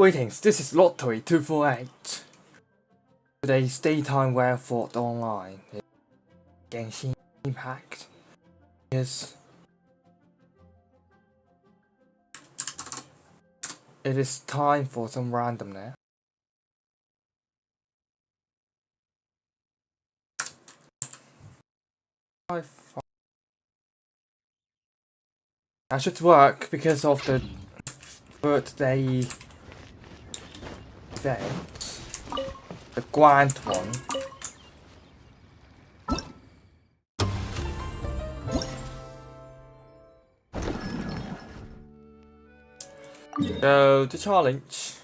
Greetings, this is Lottery248. Today's daytime wherefore online is GenshinImpact. Yes. It is time for some randomness. That should work because of the birthday event. The grand one. So the challenge.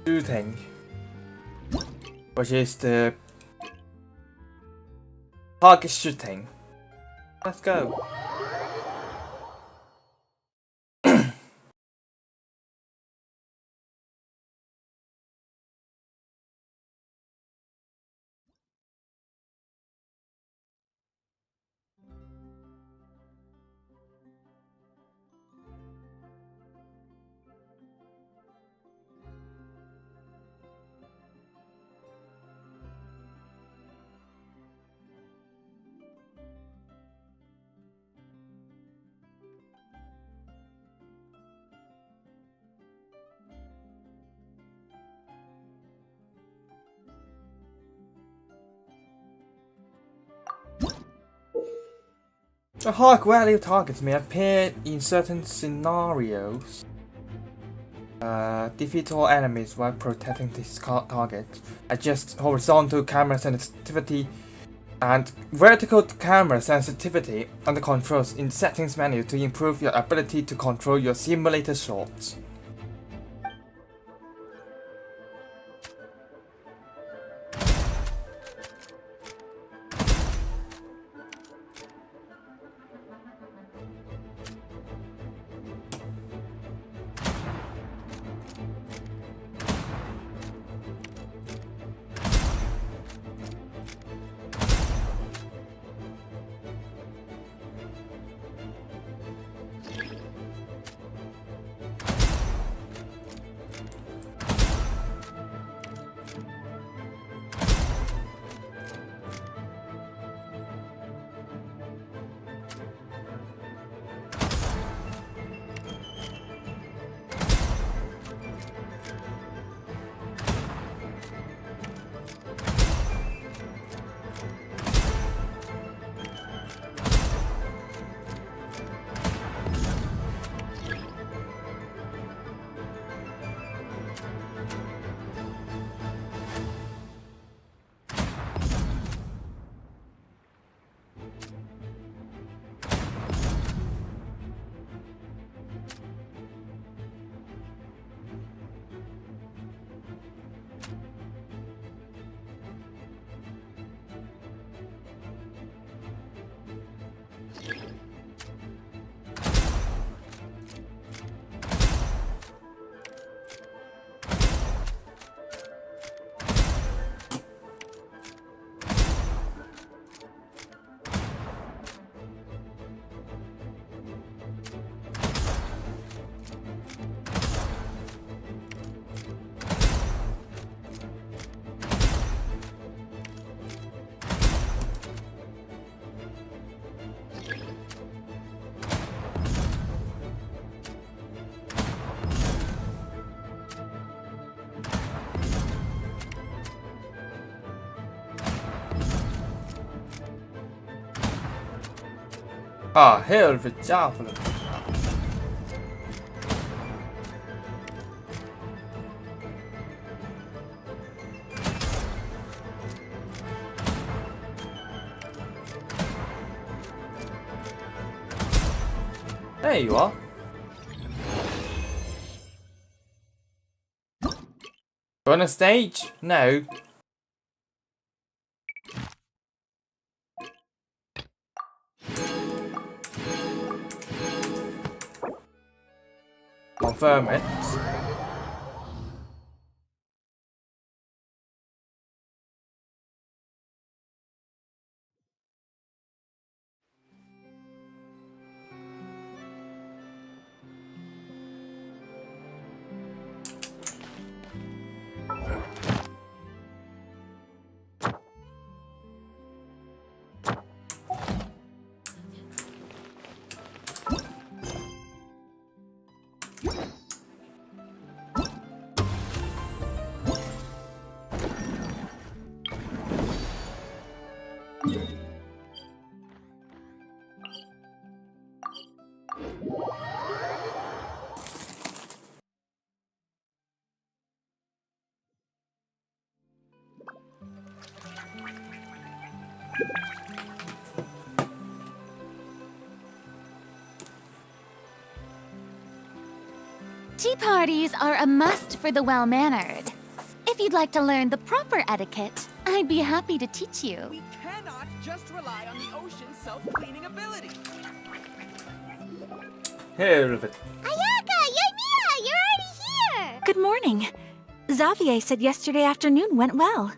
Shooting, which is the target shooting. Let's go. A high value targets may appear in certain scenarios. Defeat all enemies while protecting this target. Adjust horizontal camera sensitivity and vertical camera sensitivity under controls in the settings menu to improve your ability to control your simulator shots. Ah, hell for javelin. There you are. Bonus stage? No. Confirm it. Tea parties are a must for the well-mannered. If you'd like to learn the proper etiquette, I'd be happy to teach you. We cannot just rely on the ocean's self-cleaning ability. Here of it. Ayaka! Yoimiya! You're already here! Good morning. Xavier said yesterday afternoon went well.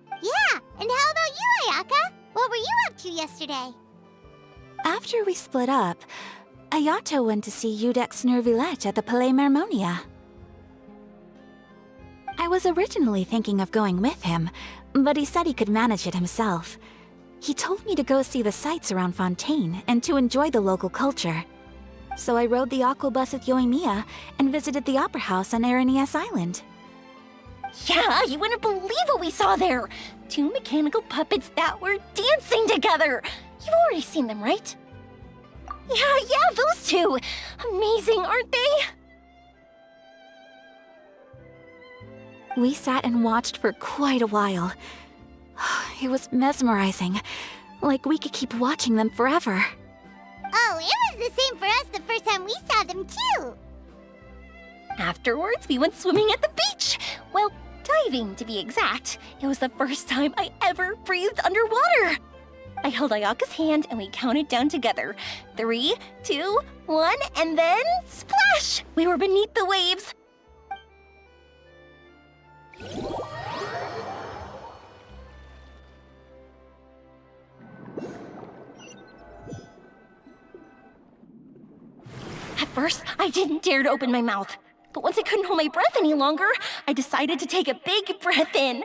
Yeah, and how about you, Ayaka? What were you up to yesterday? After we split up, Ayato went to see Udex Nervillette at the Palais Mermonia. I was originally thinking of going with him, but he said he could manage it himself. He told me to go see the sights around Fontaine and to enjoy the local culture. So I rode the aquabus with Yoimiya and visited the Opera House on Aranias Island. Yeah, you wouldn't believe what we saw there! 2 mechanical puppets that were dancing together! You've already seen them, right? Yeah, those two! Amazing, aren't they? We sat and watched for quite a while. It was mesmerizing, like we could keep watching them forever. Oh, it was the same for us the first time we saw them, too! Afterwards, we went swimming at the beach! Well, diving, to be exact. It was the first time I ever breathed underwater! I held Ayaka's hand and we counted down together. 3, 2, 1, and then splash! We were beneath the waves. At first, I didn't dare to open my mouth. But once I couldn't hold my breath any longer, I decided to take a big breath in.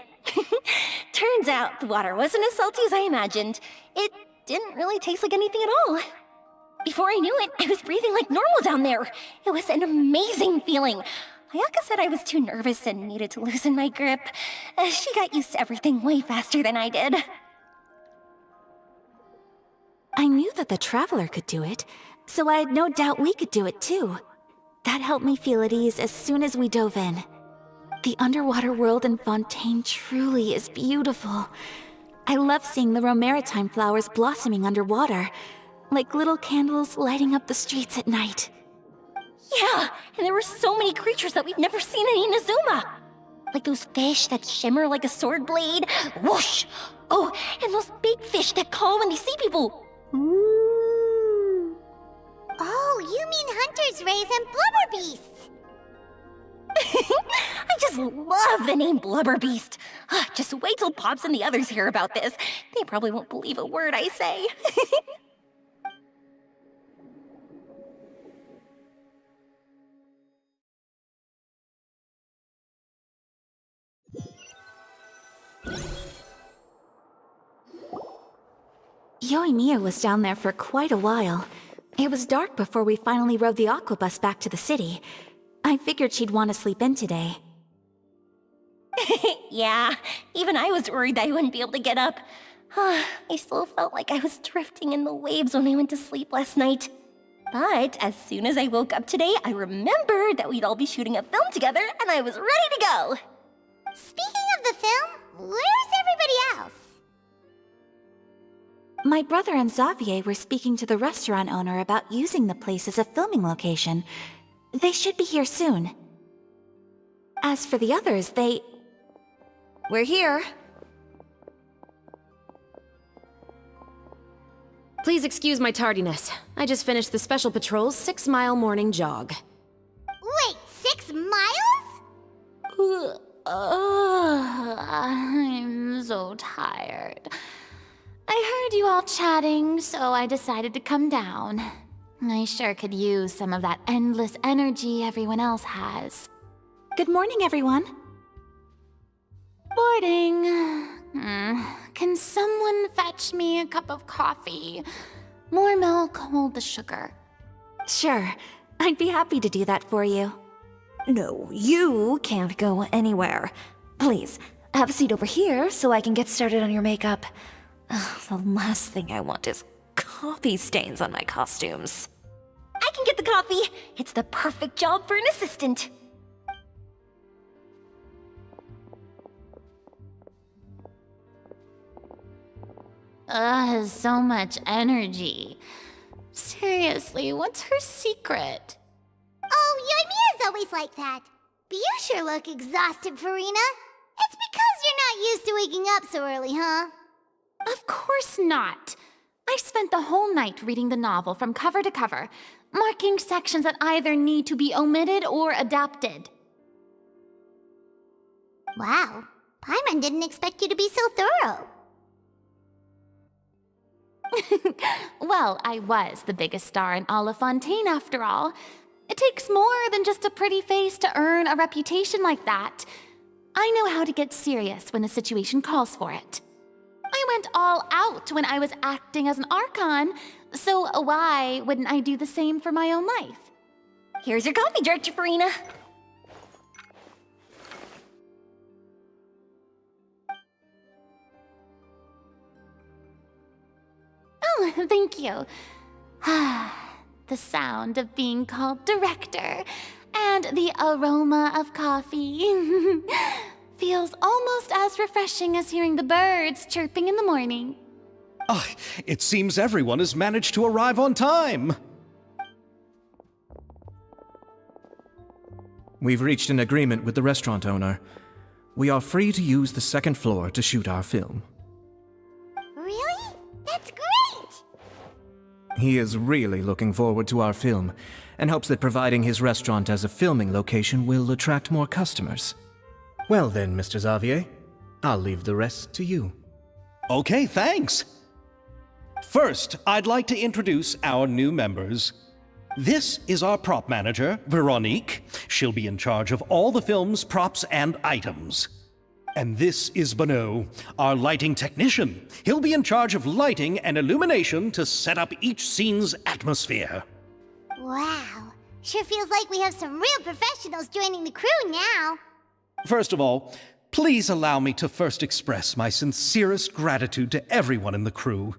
Turns out the water wasn't as salty as I imagined. It didn't really taste like anything at all. Before I knew it, I was breathing like normal down there. It was an amazing feeling. Ayaka said I was too nervous and needed to loosen my grip. She got used to everything way faster than I did. I knew that the Traveler could do it, so I had no doubt we could do it too. That helped me feel at ease as soon as we dove in. The underwater world in Fontaine truly is beautiful. I love seeing the romaritime flowers blossoming underwater, like little candles lighting up the streets at night. Yeah, and there were so many creatures that we've never seen in Inazuma. Like those fish that shimmer like a sword blade. Whoosh! Oh, and those big fish that call when they see people. Ooh. Oh, you mean Hunter's Rays and Blubber Beasts! I just love the name Blubber Beast. Just wait till Pops and the others hear about this. They probably won't believe a word I say. Yoimiya was down there for quite a while. It was dark before we finally rode the aquabus back to the city. I figured she'd want to sleep in today. Yeah, even I was worried that I wouldn't be able to get up. I still felt like I was drifting in the waves when I went to sleep last night. But as soon as I woke up today, I remembered that we'd all be shooting a film together, and I was ready to go. Speaking of the film, where's everybody else? My brother and Xavier were speaking to the restaurant owner about using the place as a filming location. They should be here soon. As for the others, we're here. Please excuse my tardiness. I just finished the Special Patrol's 6-mile morning jog. Wait, 6 miles? I'm so tired. I heard you all chatting, so I decided to come down. I sure could use some of that endless energy everyone else has. Good morning, everyone. Morning. Can someone fetch me a cup of coffee? More milk, hold the sugar. Sure, I'd be happy to do that for you. No, you can't go anywhere. Please, have a seat over here so I can get started on your makeup. The last thing I want is coffee stains on my costumes. I can get the coffee. It's the perfect job for an assistant. So much energy. Seriously, what's her secret? Oh, Yoimiya's always like that. But you sure look exhausted, Farina. It's because you're not used to waking up so early, huh? Of course not. I spent the whole night reading the novel from cover to cover, marking sections that either need to be omitted or adapted. Wow, Paimon didn't expect you to be so thorough. Well, I was the biggest star in Olifontaine after all. It takes more than just a pretty face to earn a reputation like that. I know how to get serious when the situation calls for it. I went all out when I was acting as an Archon, so why wouldn't I do the same for my own life? Here's your coffee, Director Farina. Oh, thank you. The sound of being called director and the aroma of coffee feels almost as refreshing as hearing the birds chirping in the morning. Ah, it seems everyone has managed to arrive on time. We've reached an agreement with the restaurant owner. We are free to use the second floor to shoot our film. Really? That's great! He is really looking forward to our film, and hopes that providing his restaurant as a filming location will attract more customers. Well then, Mr. Xavier, I'll leave the rest to you. Okay, thanks. First, I'd like to introduce our new members. This is our prop manager, Veronique. She'll be in charge of all the film's props and items. And this is Bonneau, our lighting technician. He'll be in charge of lighting and illumination to set up each scene's atmosphere. Wow, sure feels like we have some real professionals joining the crew now. First of all, please allow me to first express my sincerest gratitude to everyone in the crew.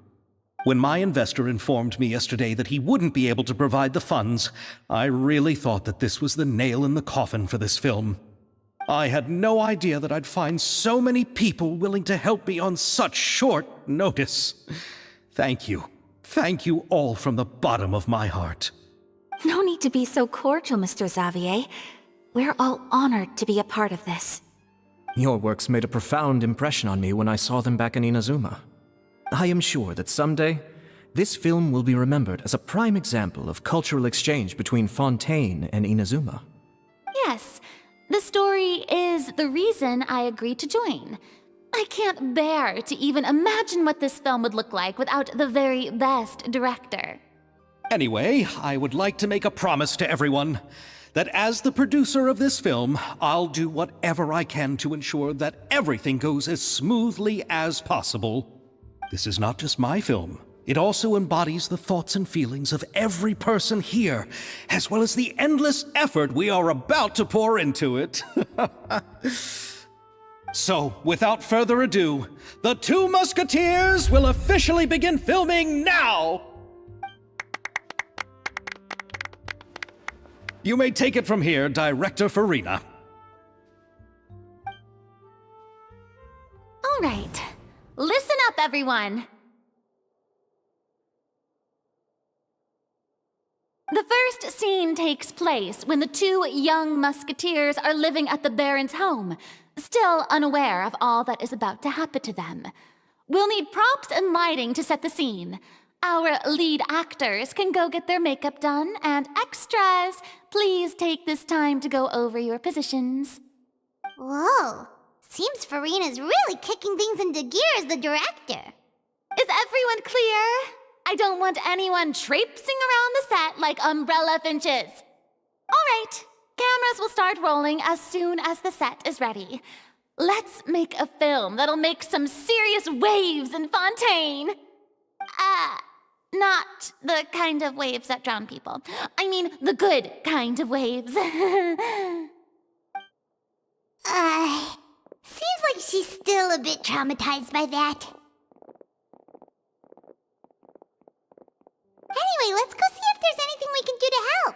When my investor informed me yesterday that he wouldn't be able to provide the funds, I really thought that this was the nail in the coffin for this film. I had no idea that I'd find so many people willing to help me on such short notice. Thank you. Thank you all from the bottom of my heart. No need to be so cordial, Mr. Xavier. We're all honored to be a part of this. Your works made a profound impression on me when I saw them back in Inazuma. I am sure that someday, this film will be remembered as a prime example of cultural exchange between Fontaine and Inazuma. Yes, the story is the reason I agreed to join. I can't bear to even imagine what this film would look like without the very best director. Anyway, I would like to make a promise to everyone that as the producer of this film, I'll do whatever I can to ensure that everything goes as smoothly as possible. This is not just my film. It also embodies the thoughts and feelings of every person here, as well as the endless effort we are about to pour into it. So, without further ado, The Two Musketeers will officially begin filming now! You may take it from here, Director Farina. All right, listen up, everyone. The The first scene takes place when the two young musketeers are living at the Baron's home, still unaware of all that is about to happen to them. We'll need props and lighting to set the scene. Our lead actors can go get their makeup done, and extras, please take this time to go over your positions. Whoa. Seems Farina's really kicking things into gear as the director. Is everyone clear? I don't want anyone traipsing around the set like umbrella finches. All right, cameras will start rolling as soon as the set is ready. Let's make a film that'll make some serious waves in Fontaine. Not the kind of waves that drown people. I mean, the good kind of waves. Seems like she's still a bit traumatized by that. Anyway, let's go see if there's anything we can do to help.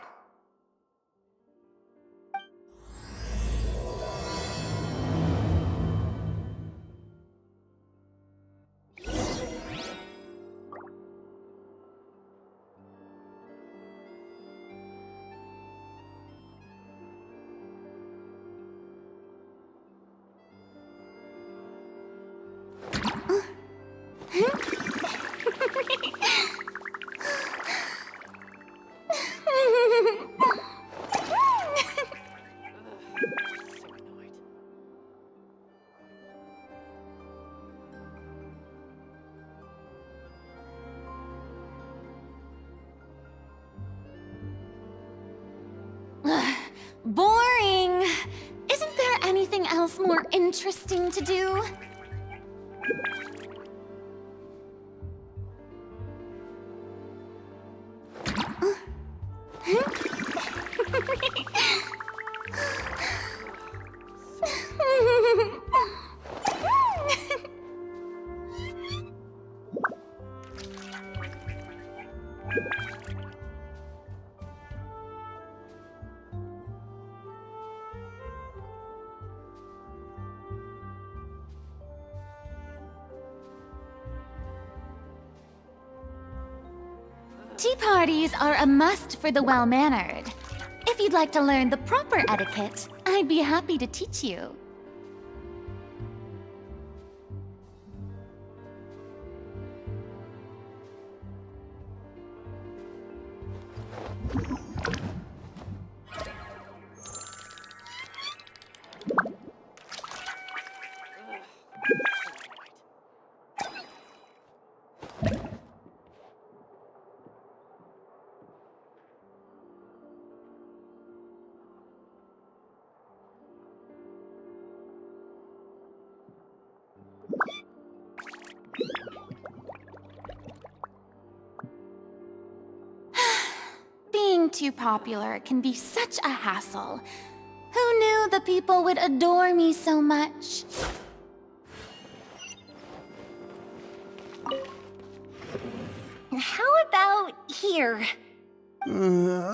Boring. Isn't there anything else more interesting to do? Tea parties are a must for the well-mannered. If you'd like to learn the proper etiquette, I'd be happy to teach you. Being too popular can be such a hassle. Who knew the people would adore me so much? How about here? A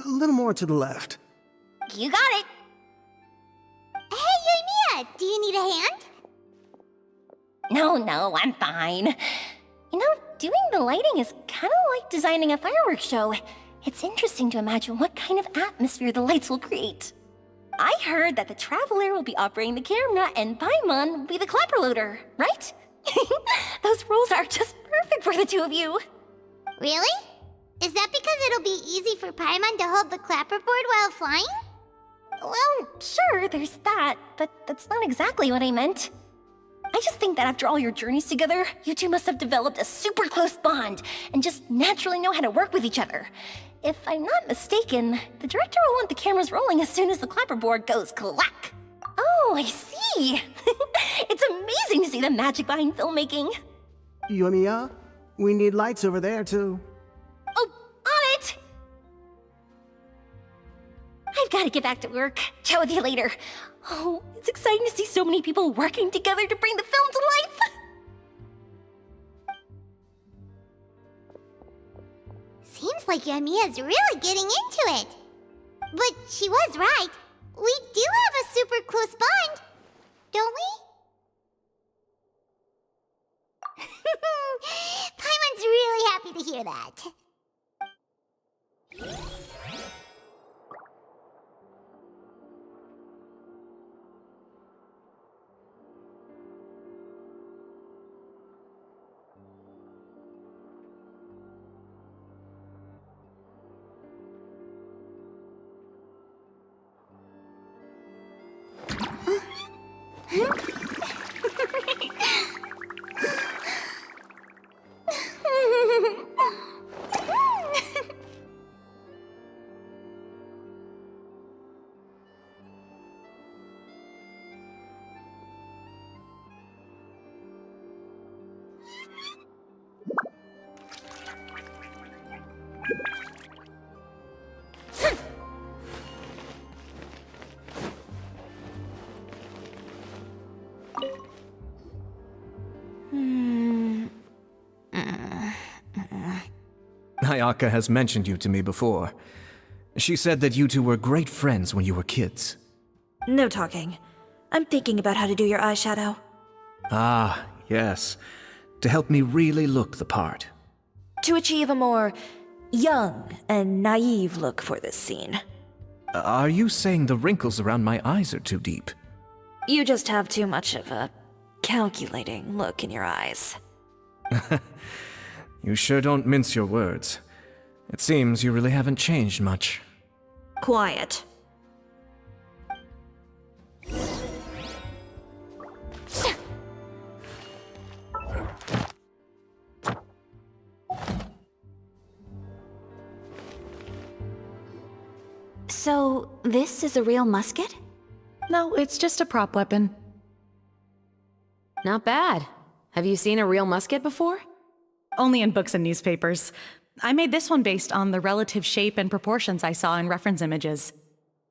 little more to the left. You got it. Hey, Yoimiya, do you need a hand? No, I'm fine. You know, doing the lighting is kind of like designing a fireworks show. It's interesting to imagine what kind of atmosphere the lights will create. I heard that the Traveler will be operating the camera and Paimon will be the clapper loader, right? Those roles are just perfect for the two of you. Really? Is that because it'll be easy for Paimon to hold the clapperboard while flying? Well, sure, there's that, but that's not exactly what I meant. I just think that after all your journeys together, you two must have developed a super close bond and just naturally know how to work with each other. If I'm not mistaken, the director will want the cameras rolling as soon as the clapperboard goes clack. Oh, I see. It's amazing to see the magic behind filmmaking. Yoimiya, we need lights over there too. Oh, on it! I've got to get back to work. Chat with you later. Oh, it's exciting to see so many people working together to bring the film to life. Seems like Yoimiya's really getting into it. But she was right. We do have a super close bond, don't we? Paimon's really happy to hear that. Ayaka has mentioned you to me before. She said that you two were great friends when you were kids. No talking. I'm thinking about how to do your eyeshadow. Ah, yes. To help me really look the part. To achieve a more young and naive look for this scene. Are you saying the wrinkles around my eyes are too deep? You just have too much of a calculating look in your eyes. You sure don't mince your words. It seems you really haven't changed much. Quiet. So, this is a real musket? No, it's just a prop weapon. Not bad. Have you seen a real musket before? Only in books and newspapers. I made this one based on the relative shape and proportions I saw in reference images.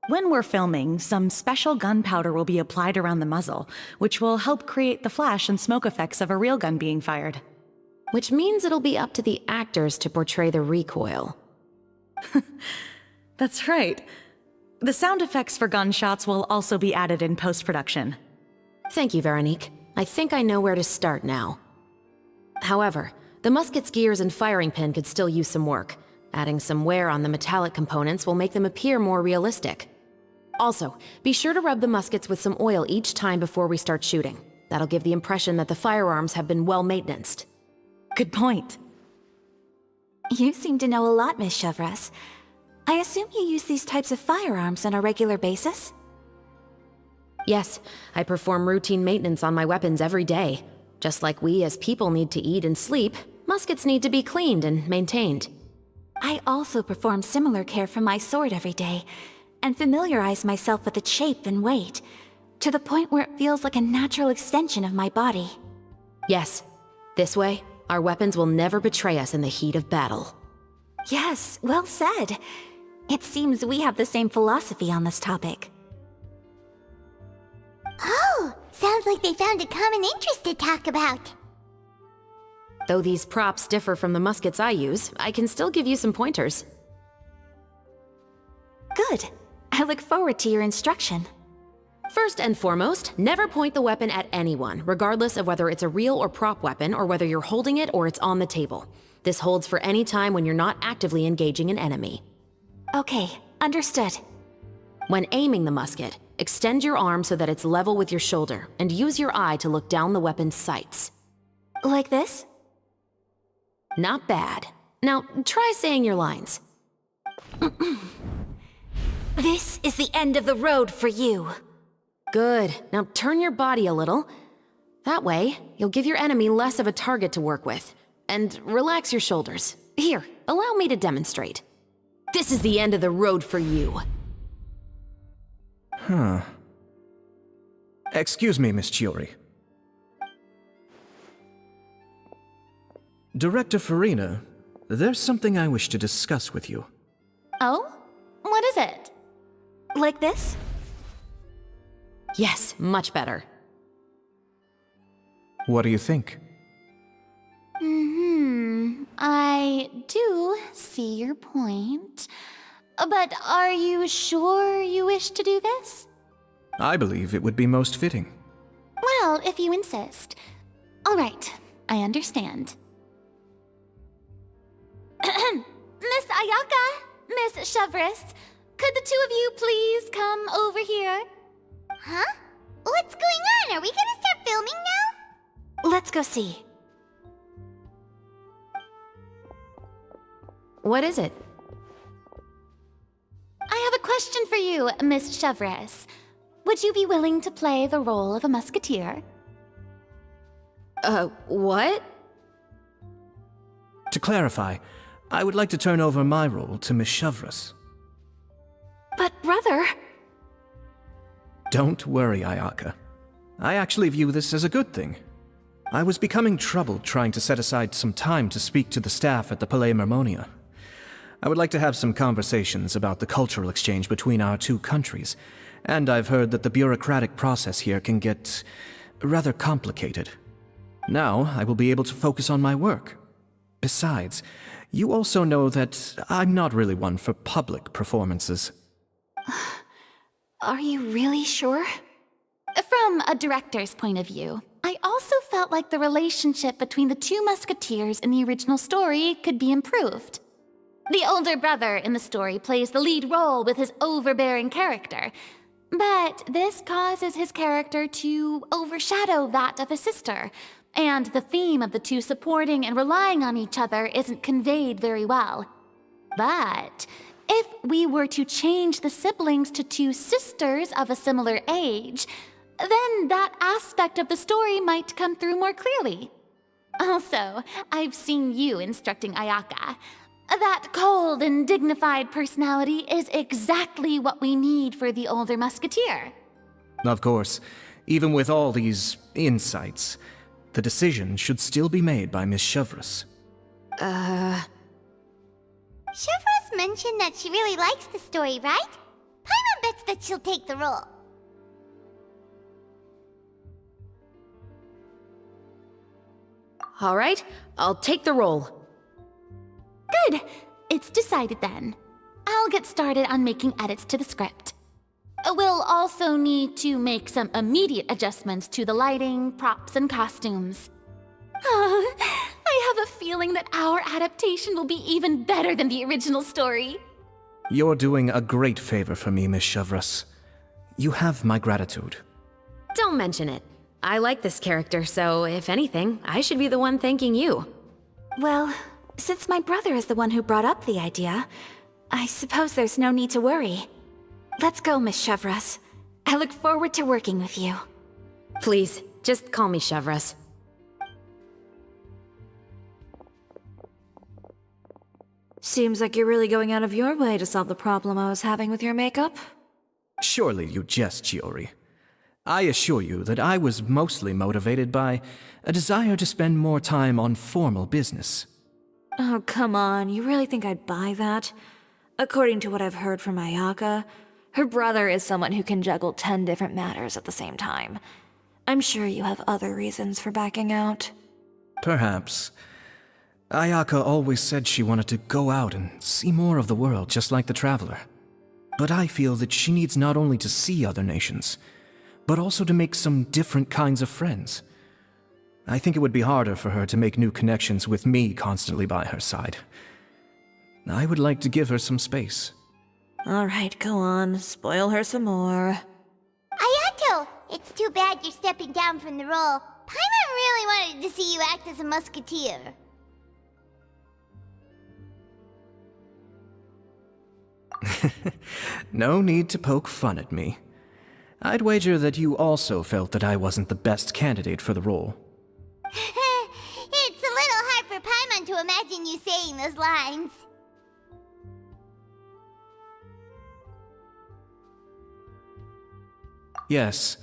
When we're filming, some special gunpowder will be applied around the muzzle, which will help create the flash and smoke effects of a real gun being fired. Which means it'll be up to the actors to portray the recoil. That's right. The sound effects for gunshots will also be added in post-production. Thank you, Veronique. I think I know where to start now. However, the musket's gears and firing pin could still use some work. Adding some wear on the metallic components will make them appear more realistic. Also, be sure to rub the muskets with some oil each time before we start shooting. That'll give the impression that the firearms have been well maintained. Good point. You seem to know a lot, Miss Chevres. I assume you use these types of firearms on a regular basis? Yes, I perform routine maintenance on my weapons every day. Just like we as people need to eat and sleep, muskets need to be cleaned and maintained. I also perform similar care for my sword every day, and familiarize myself with its shape and weight, to the point where it feels like a natural extension of my body. Yes, this way, our weapons will never betray us in the heat of battle. Yes, well said. It seems we have the same philosophy on this topic. Oh, sounds like they found a common interest to talk about. Though these props differ from the muskets I use, I can still give you some pointers. Good. I look forward to your instruction. First and foremost, never point the weapon at anyone, regardless of whether it's a real or prop weapon or whether you're holding it or it's on the table. This holds for any time when you're not actively engaging an enemy. Okay, understood. When aiming the musket, extend your arm so that it's level with your shoulder, and use your eye to look down the weapon's sights. Like this? Not bad. Now, try saying your lines. This is the end of the road for you. Good. Now turn your body a little. That way, you'll give your enemy less of a target to work with. And relax your shoulders. Here, allow me to demonstrate. This is the end of the road for you. Huh. Excuse me, Miss Chiori. Director Farina, there's something I wish to discuss with you. Oh? What is it? Like this? Yes, much better. What do you think? I do see your point. But are you sure you wish to do this? I believe it would be most fitting. Well, if you insist. All right, I understand. Miss Ayaka, Miss Chevres, could the two of you please come over here? Huh? What's going on? Are we gonna start filming now? Let's go see. What is it? I have a question for you, Miss Chevres. would you be willing to play the role of a musketeer? What? To clarify, I would like to turn over my role to Miss Chevreuse. But brother... Don't worry, Ayaka. I actually view this as a good thing. I was becoming troubled trying to set aside some time to speak to the staff at the Palais Mermonia. I would like to have some conversations about the cultural exchange between our two countries, and I've heard that the bureaucratic process here can get rather complicated. Now, I will be able to focus on my work. Besides, you also know that I'm not really one for public performances. Are you really sure? From a director's point of view, I also felt like the relationship between the two musketeers in the original story could be improved. The older brother in the story plays the lead role with his overbearing character, but this causes his character to overshadow that of his sister, and the theme of the two supporting and relying on each other isn't conveyed very well. But if we were to change the siblings to two sisters of a similar age, then that aspect of the story might come through more clearly. Also, I've seen you instructing Ayaka. That cold and dignified personality is exactly what we need for the older musketeer. Of course, even with all these insights, the decision should still be made by Miss Chevreuse. Chevreuse mentioned that she really likes the story, right? Paimon bets that she'll take the role. All right, I'll take the role. Good. It's decided then. I'll get started on making edits to the script. We'll also need to make some immediate adjustments to the lighting, props, and costumes. I have a feeling that our adaptation will be even better than the original story. You're doing a great favor for me, Miss Chevreuse. You have my gratitude. Don't mention it. I like this character, so if anything, I should be the one thanking you. Well, since my brother is the one who brought up the idea, I suppose there's no need to worry. Let's go, Miss Chevreuse. I look forward to working with you. Please, just call me Chevreuse. Seems like you're really going out of your way to solve the problem I was having with your makeup. Surely you jest, Chiori. I assure you that I was mostly motivated by a desire to spend more time on formal business. Oh, come on. You really think I'd buy that? According to what I've heard from Ayaka, her brother is someone who can juggle 10 different matters at the same time. I'm sure you have other reasons for backing out. Perhaps. Ayaka always said she wanted to go out and see more of the world, just like the Traveler. But I feel that she needs not only to see other nations, but also to make some different kinds of friends. I think it would be harder for her to make new connections with me constantly by her side. I would like to give her some space. Alright, go on. Spoil her some more. Ayato! It's too bad you're stepping down from the role. Paimon really wanted to see you act as a musketeer. No need to poke fun at me. I'd wager that you also felt that I wasn't the best candidate for the role. It's a little hard for Paimon to imagine you saying those lines. Yes,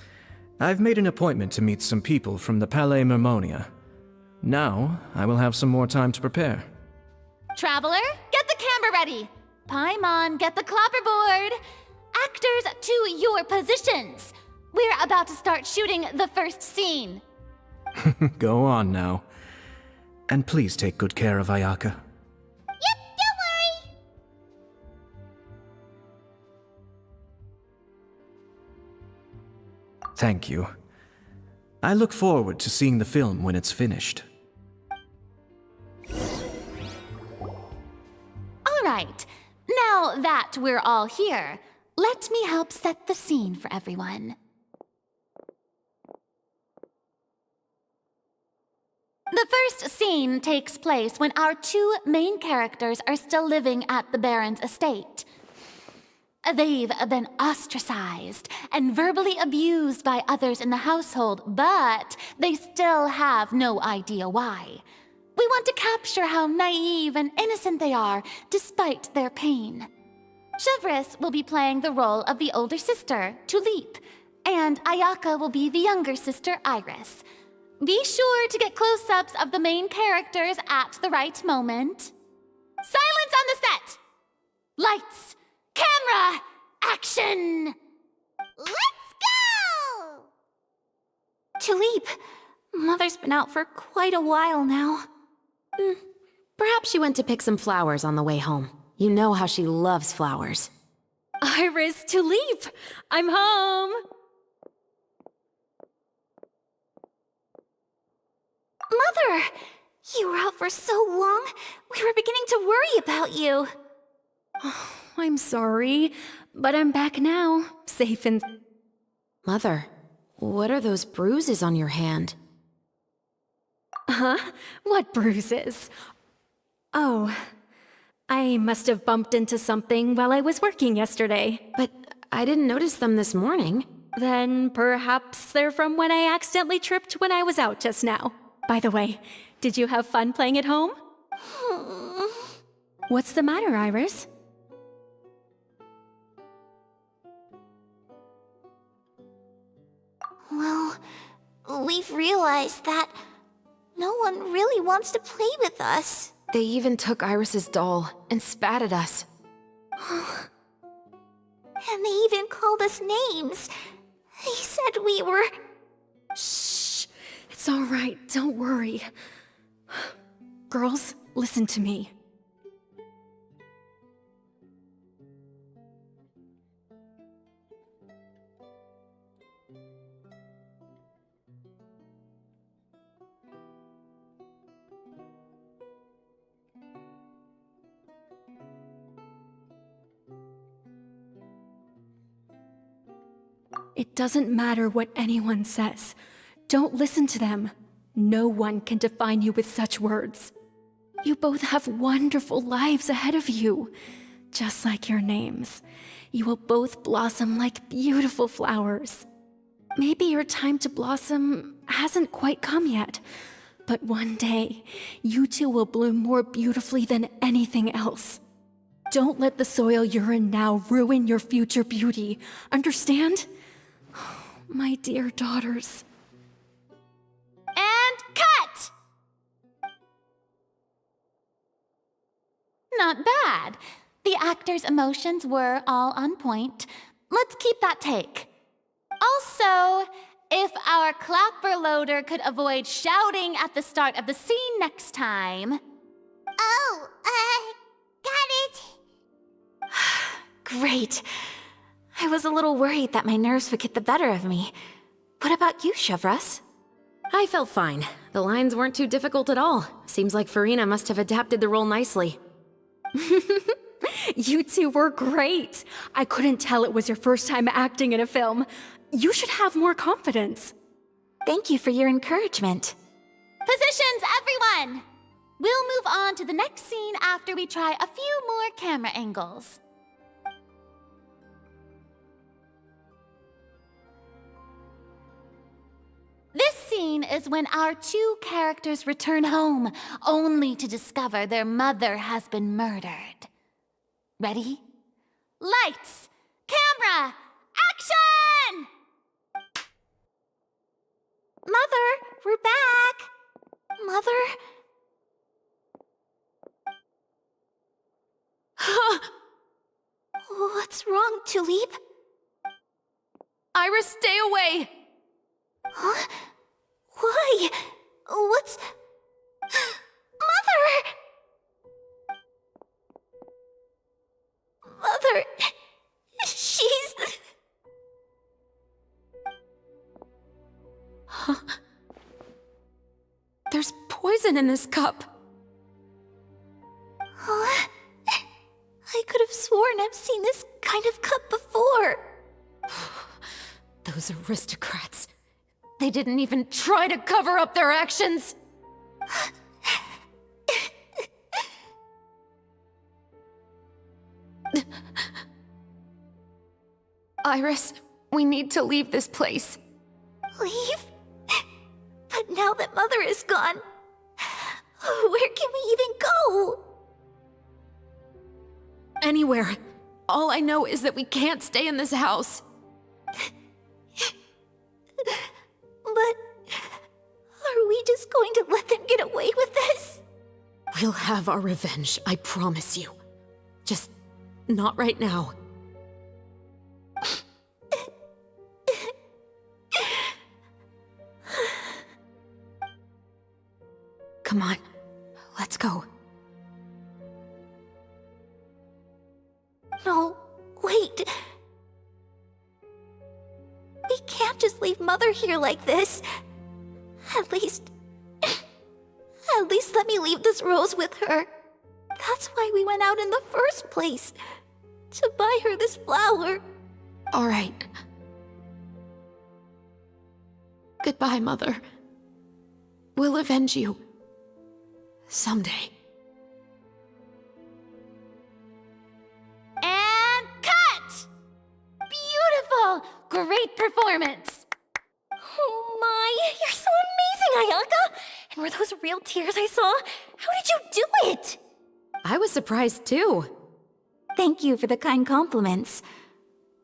I've made an appointment to meet some people from the Palais Mermonia. Now, I will have some more time to prepare. Traveler, get the camera ready. Paimon, get the clapperboard. Actors, to your positions. We're about to start shooting the first scene. Go on now. And please take good care of Ayaka. Yep, don't worry. Thank you. I look forward to seeing the film when it's finished. All right. Now that we're all here, let me help set the scene for everyone. The first scene takes place when our two main characters are still living at the Baron's estate. They've been ostracized and verbally abused by others in the household, but they still have no idea why. We want to capture how naive and innocent they are, despite their pain. Chevris will be playing the role of the older sister, Tulip, and Ayaka will be the younger sister, Iris. Be sure to get close-ups of the main characters at the right moment. Silence on the set! Lights! Camera! Action! Let's go! Tulip, Mother's been out for quite a while now. Perhaps she went to pick some flowers on the way home. You know how she loves flowers. Iris, Tulip! I'm home! Mother! You were out for so long, we were beginning to worry about you. I'm sorry, but I'm back now, safe and... Mother, what are those bruises on your hand? Huh? What bruises? Oh, I must have bumped into something while I was working yesterday. But I didn't notice them this morning. Then perhaps they're from when I accidentally tripped when I was out just now. By the way, did you have fun playing at home? What's the matter, Iris? Well, we've realized that no one really wants to play with us. They even took Iris's doll and spat at us. And they even called us names. They said we were... Shh! It's all right, don't worry. Girls, listen to me. It doesn't matter what anyone says. Don't listen to them. No one can define you with such words. You both have wonderful lives ahead of you. Just like your names. You will both blossom like beautiful flowers. Maybe your time to blossom hasn't quite come yet, but one day, you two will bloom more beautifully than anything else. Don't let the soil you're in now ruin your future beauty. Understand? My dear daughters. And cut! Not bad. The actors' emotions were all on point. Let's keep that take. Also, if our clapper loader could avoid shouting at the start of the scene next time... Oh, got it. Great. I was a little worried that my nerves would get the better of me. What about you, Chevris? I felt fine. The lines weren't too difficult at all. Seems like Farina must have adapted the role nicely. You two were great. I couldn't tell it was your first time acting in a film. You should have more confidence. Thank you for your encouragement. Positions, everyone! We'll move on to the next scene after we try a few more camera angles. This scene is when our two characters return home, only to discover their mother has been murdered. Ready? Lights! Camera! Action! Mother, we're back! Mother? What's wrong, Tulip? Iris, stay away! Huh? Why? What's... Mother! Mother... She's... Huh? There's poison in this cup. Huh? I could have sworn I've seen this kind of cup before. Those aristocrats. They didn't even try to cover up their actions. Iris, we need to leave this place. Leave? But now that Mother is gone, where can we even go? Anywhere. All I know is that we can't stay in this house. But are we just going to let them get away with this? We'll have our revenge, I promise you. Just not right now. Come on, let's go. No, wait. We can't just leave Mother here like this. At least let me leave this rose with her. That's why we went out in the first place. To buy her this flower. All right. Goodbye, Mother. We'll avenge you. Someday. And cut! Beautiful! Great performance! Oh my, you're so amazing, Ayaka! And were those real tears I saw? How did you do it? I was surprised too. Thank you for the kind compliments.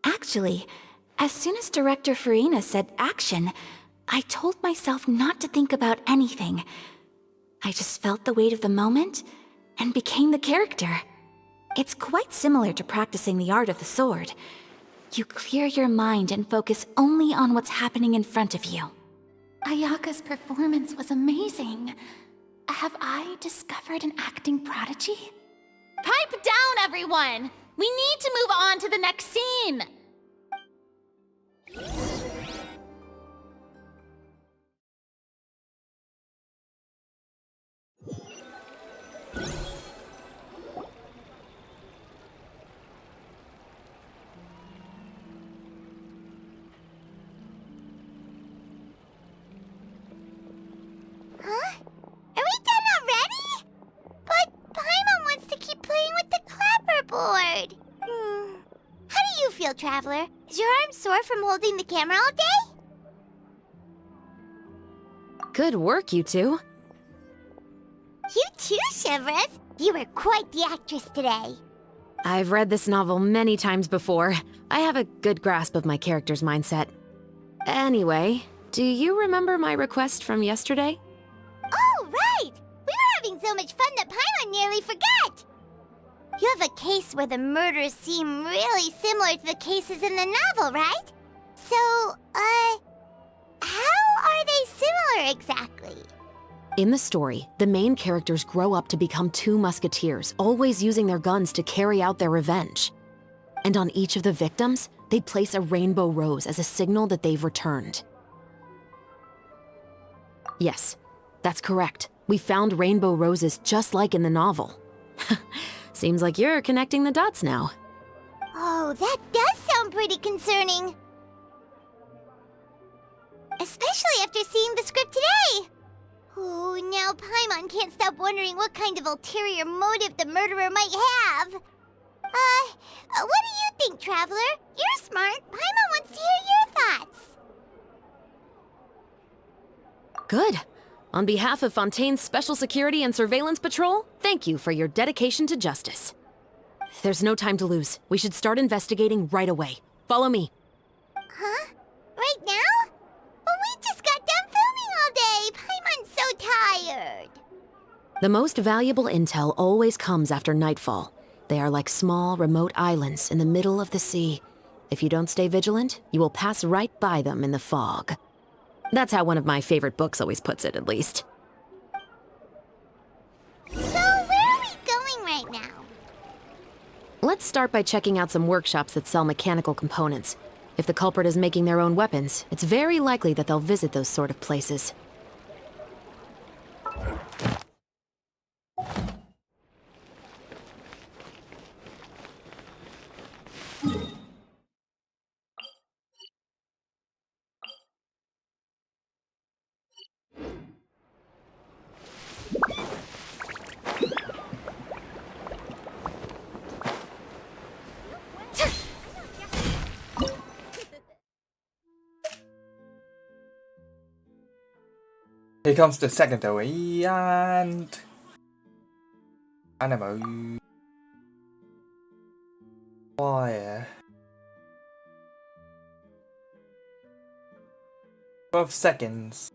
Actually, as soon as Director Farina said action, I told myself not to think about anything. I just felt the weight of the moment and became the character. It's quite similar to practicing the art of the sword. You clear your mind and focus only on what's happening in front of you. Ayaka's performance was amazing. Have I discovered an acting prodigy? Pipe down, everyone! We need to move on to the next scene! Huh? Are we done already? But Paimon wants to keep playing with the clapperboard. How do you feel, Traveler? Is your arm sore from holding the camera all day? Good work, you two. You too, Shivers. You were quite the actress today. I've read this novel many times before. I have a good grasp of my character's mindset. Anyway, do you remember my request from yesterday? Oh, right! We were having so much fun that Paimon nearly forgot! You have a case where the murders seem really similar to the cases in the novel, right? So, how are they similar exactly? In the story, the main characters grow up to become two musketeers, always using their guns to carry out their revenge. And on each of the victims, they place a rainbow rose as a signal that they've returned. Yes, that's correct. We found rainbow roses just like in the novel. Seems like you're connecting the dots now. Oh, that does sound pretty concerning. Especially after seeing the script today. Oh, now Paimon can't stop wondering what kind of ulterior motive the murderer might have. What do you think, Traveler? You're smart. Paimon wants to hear your thoughts. Good. On behalf of Fontaine's Special Security and Surveillance Patrol, thank you for your dedication to justice. There's no time to lose. We should start investigating right away. Follow me. Huh? Right now? But we just got done filming all day. Paimon's so tired. The most valuable intel always comes after nightfall. They are like small, remote islands in the middle of the sea. If you don't stay vigilant, you will pass right by them in the fog. That's how one of my favorite books always puts it, at least. So, where are we going right now? Let's start by checking out some workshops that sell mechanical components. If the culprit is making their own weapons, it's very likely that they'll visit those sort of places. Here comes the secondary and animal. Fire. 12 seconds.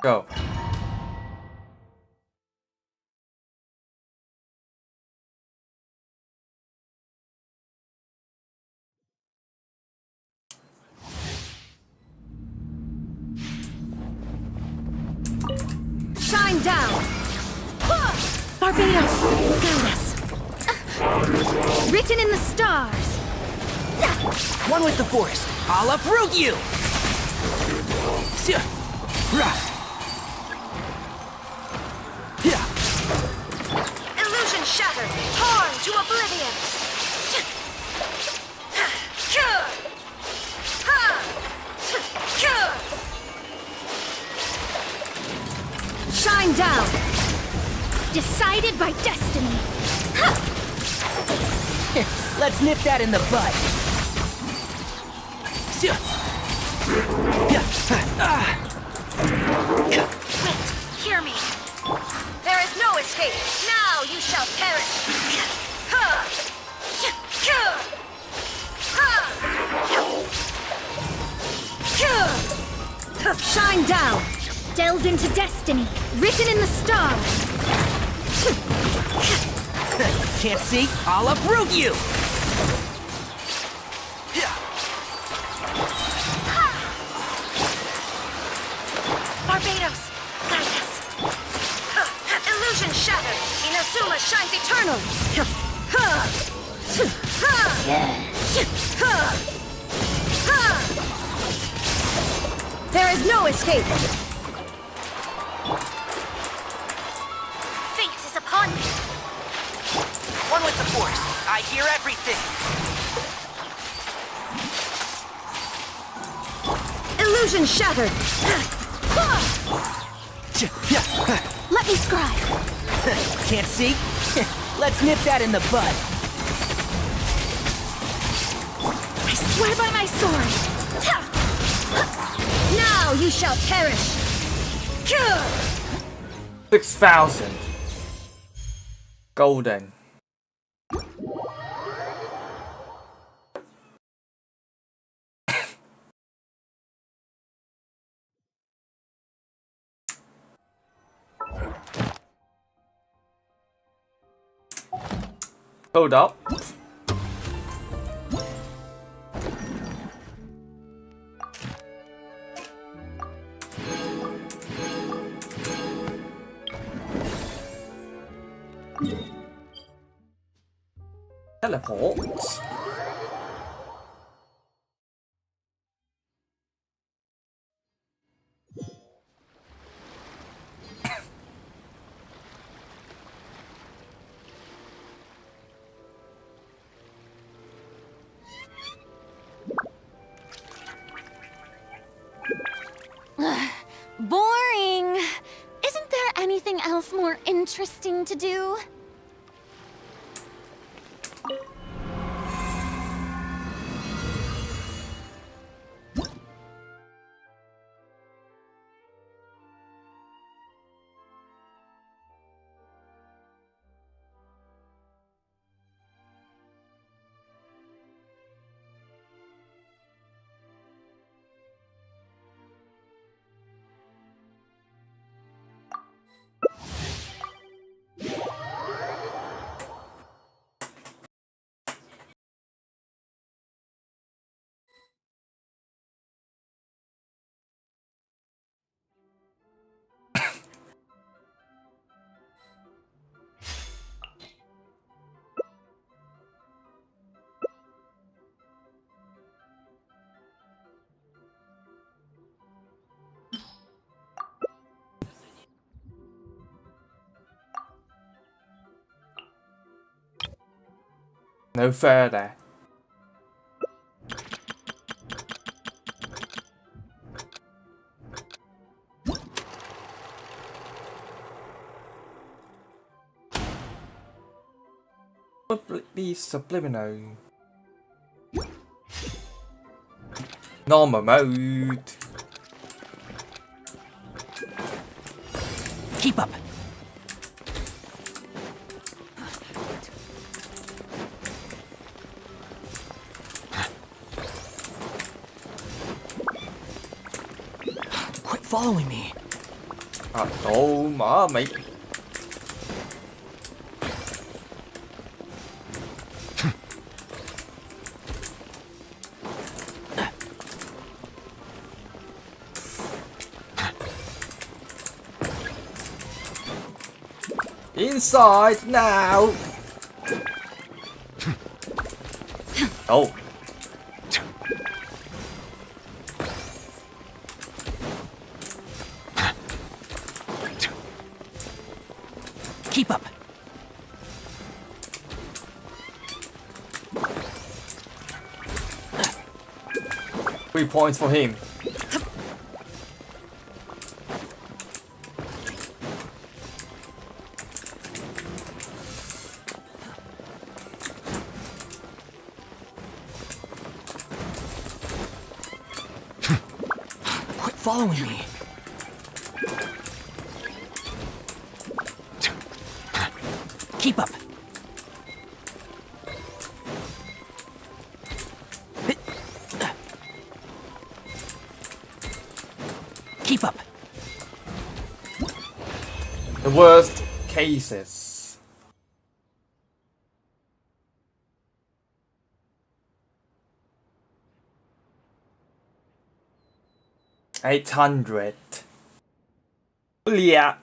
Go. Shine down! Barbados, guide us! Written in the stars! One with the force. I'll uproot you! Illusion shattered, torn to oblivion! Shine down! Decided by destiny! Let's nip that in the bud. Wait, hear me! There is no escape! Now you shall perish! Shine down! Delve into destiny, written in the stars! Can't see? I'll uproot you! Barbados, guide us! Illusion shattered! Inazuma shines eternal! There is no escape! Fate is upon me! One with the force. I hear everything. Illusion shattered! Let me scribe! Can't see? Let's nip that in the bud. I swear by my sword! Now you shall perish! 6,000. Golden. Hold up. Teleport. Boring. Isn't there anything else more interesting to do? No further. Be subliminal. Normal mode. Keep up. Quit following me. Oh my mate. Inside now. Oh. Keep up. 3 points for him. Quit following me. Keep up. Keep up. The worst cases. $800. Yeah.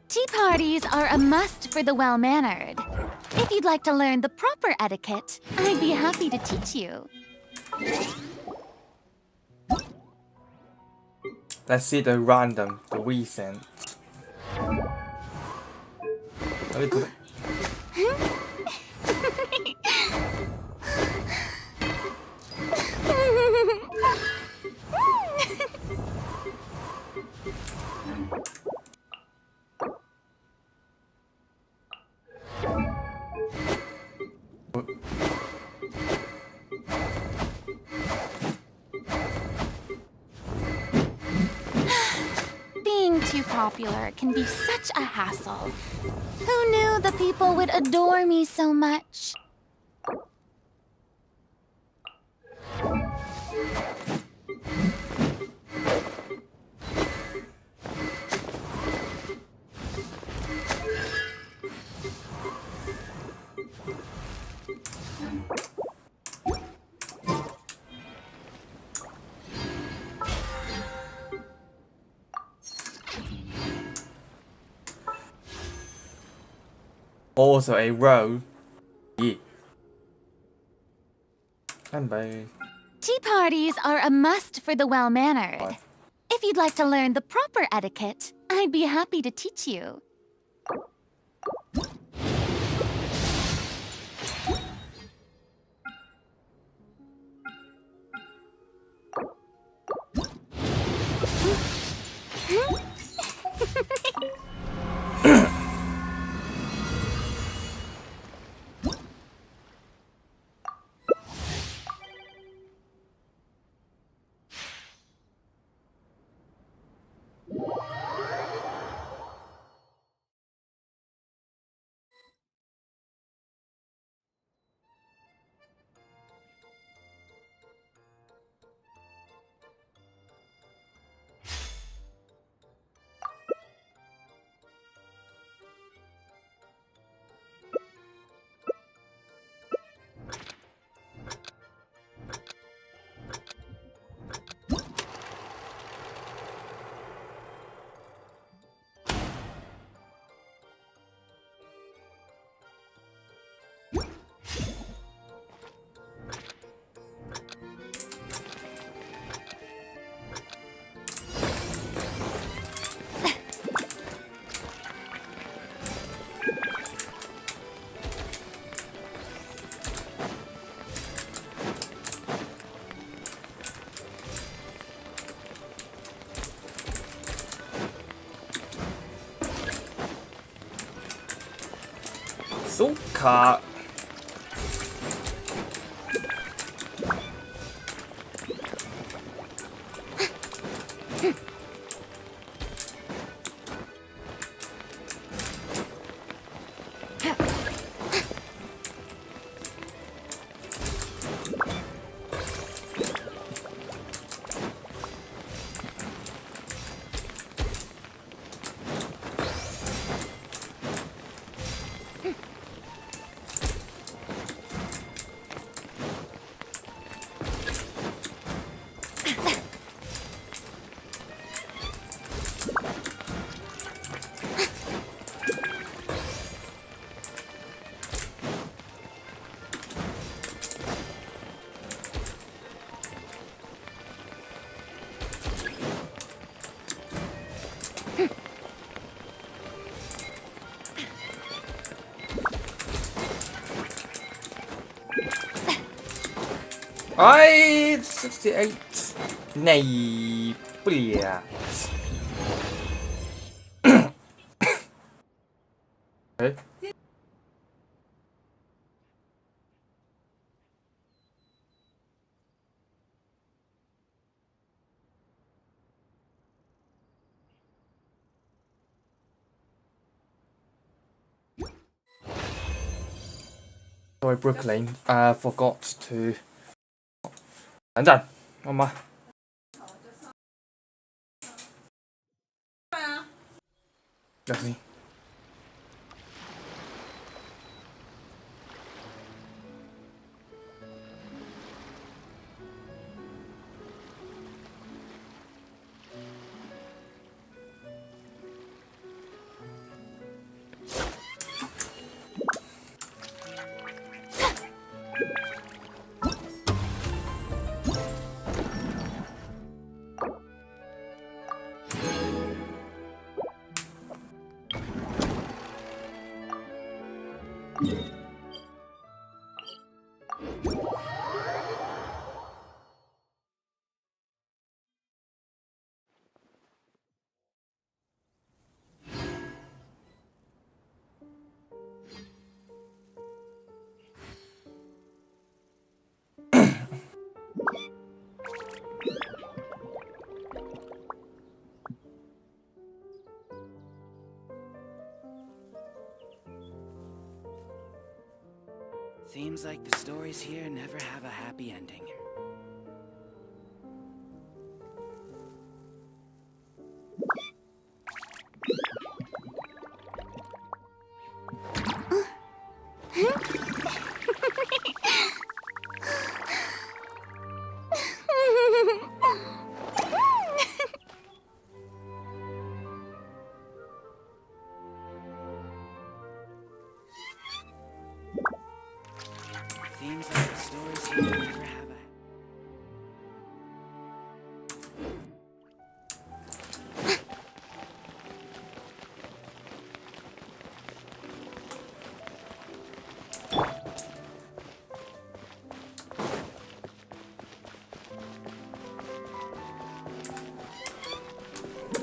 Tea parties are a must for the well-mannered. If you'd like to learn the proper etiquette, I'd be happy to teach you. Let's see the random, the recent. Being too popular can be such a hassle. Who knew the people would adore me so much? Also a row. Yeah. And by Tea parties are a must for the well-mannered. If you'd like to learn the proper etiquette, I'd be happy to teach you. car. I 68. Nay, 不了。哎。Sorry, Brooklyn. Forgot to. 等陣，好嗎？入面。Seems like the stories here never have a happy ending. Seems like the stories here never have a...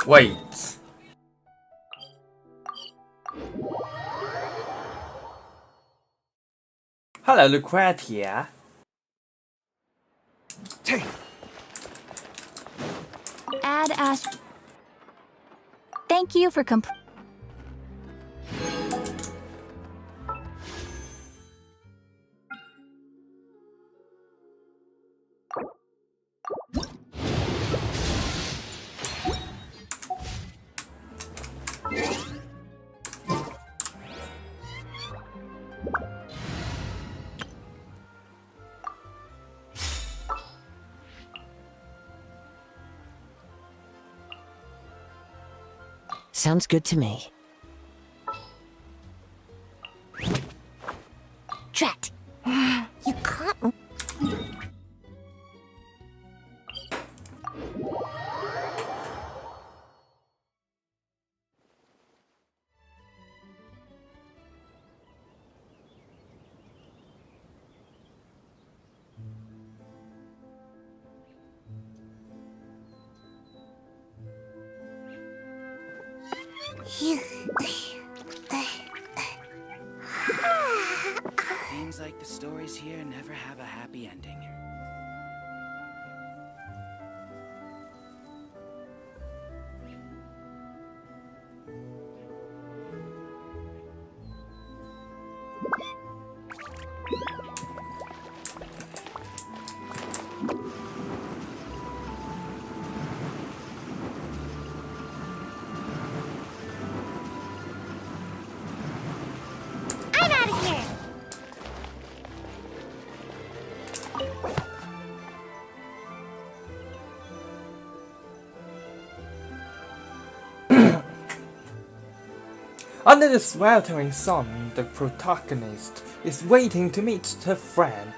Wait. Hello, Lucretia. Add Ash. Thank you for Sounds good to me. Drat. You caught me. Seems like the stories here never have a happy ending. I'm out of here! Under the sweltering sun, the protagonist is waiting to meet her friend.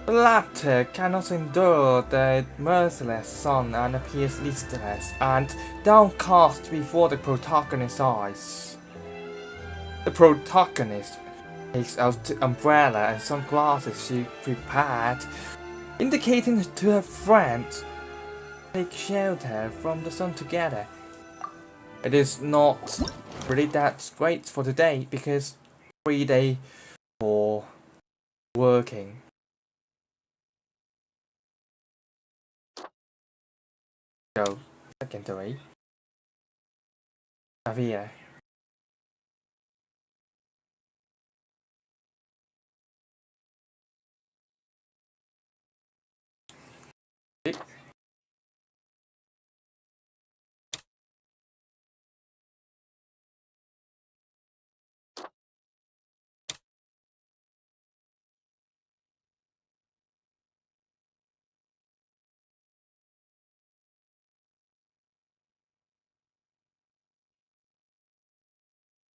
The latter cannot endure the merciless sun and appears listless and downcast before the protagonist's eyes. The protagonist takes out the umbrella and sunglasses she prepared, indicating to her friend to take shelter from the sun together. It is not really that great for today because 3 days for working. So, secondary. Javier.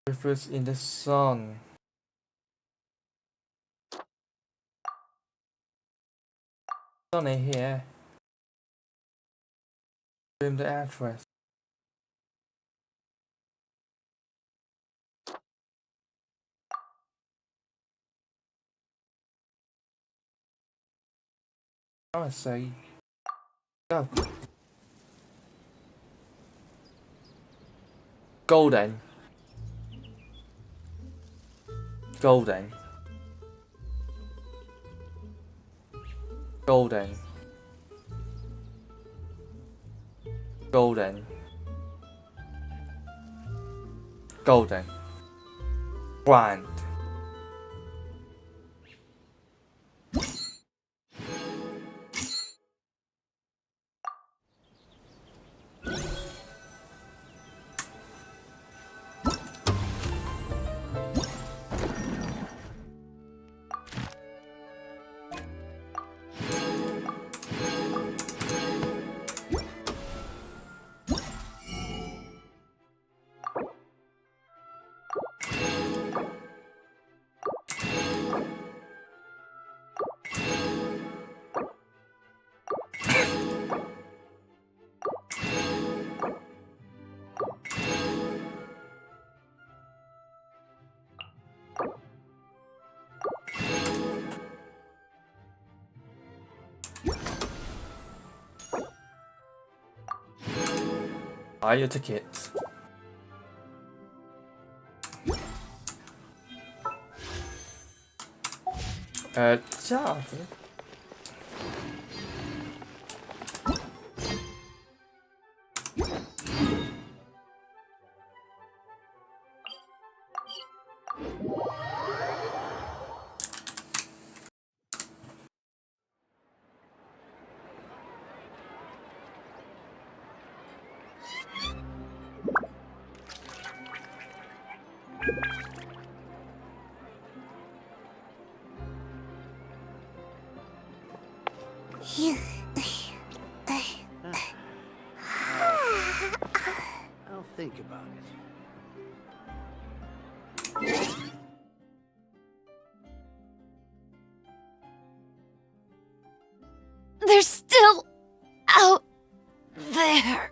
Refers in the sun. Sunny here. Film the address. I would say go. Golden. Golden. Golden. Golden. Golden. Grind. Buy your tickets. Ciao. I'll think about it. They're still out there.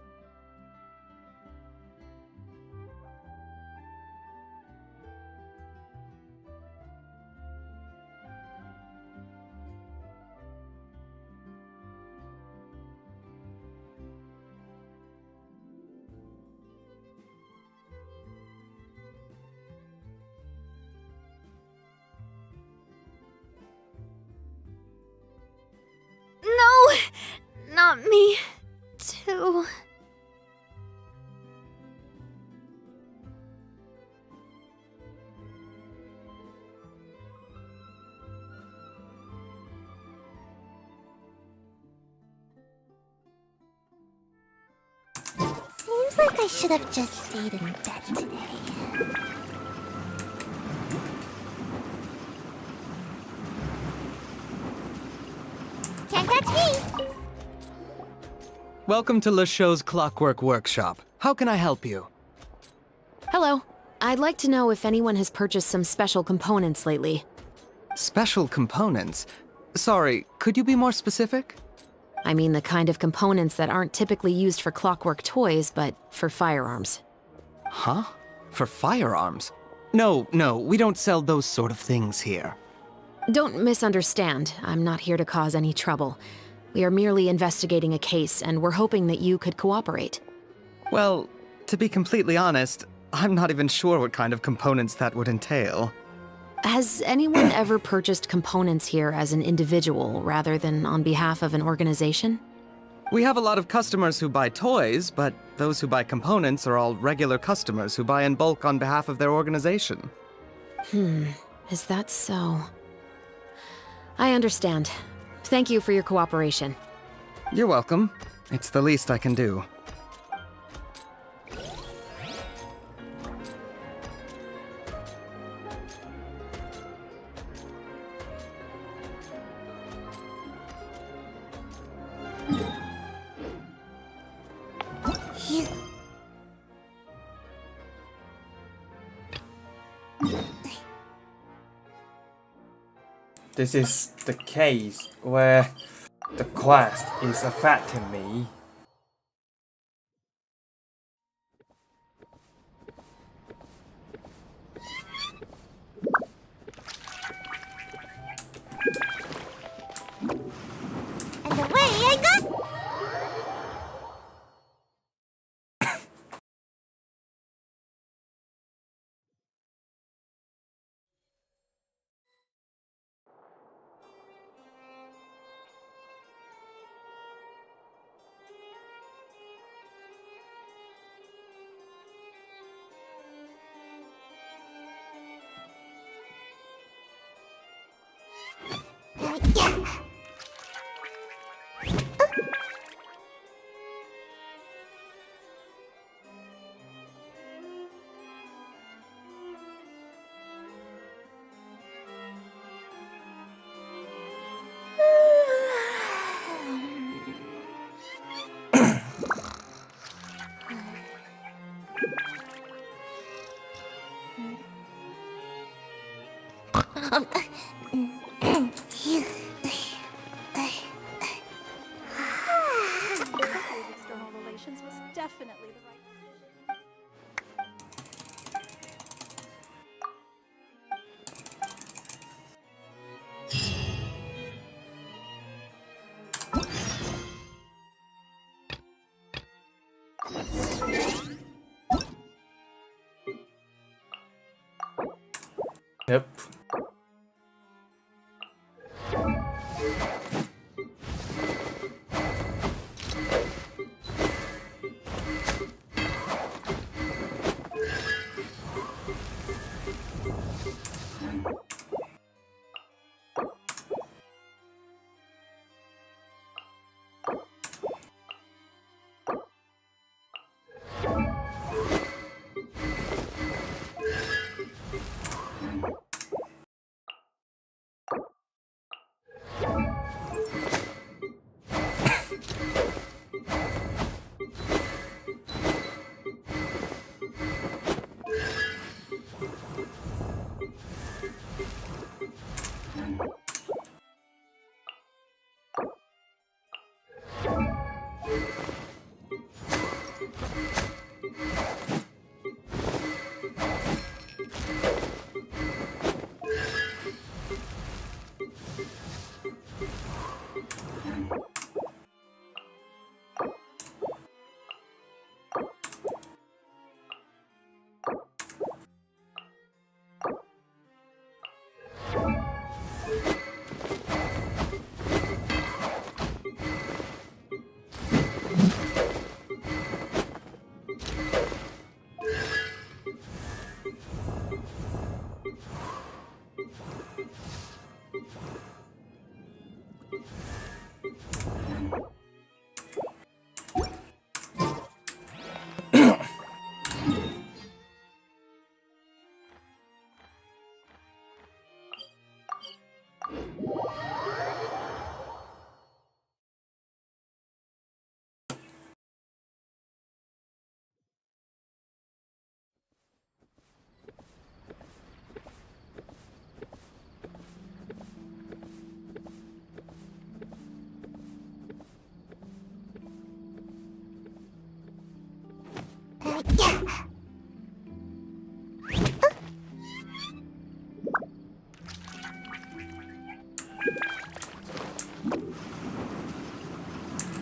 Feels like I should have just stayed in bed today. Can't catch me! Welcome to Le Show's Clockwork Workshop. How can I help you? Hello. I'd like to know if anyone has purchased some special components lately. Special components? Sorry, could you be more specific? I mean the kind of components that aren't typically used for clockwork toys, but for firearms. Huh? For firearms? No, we don't sell those sort of things here. Don't misunderstand. I'm not here to cause any trouble. We are merely investigating a case, and we're hoping that you could cooperate. Well, to be completely honest, I'm not even sure what kind of components that would entail. Has anyone ever purchased components here as an individual rather than on behalf of an organization? We have a lot of customers who buy toys, but those who buy components are all regular customers who buy in bulk on behalf of their organization. Is that so? I understand. Thank you for your cooperation. You're welcome. It's the least I can do. This is the case where the quest is affecting me. And away I go! External relations was definitely the right decision. Yep.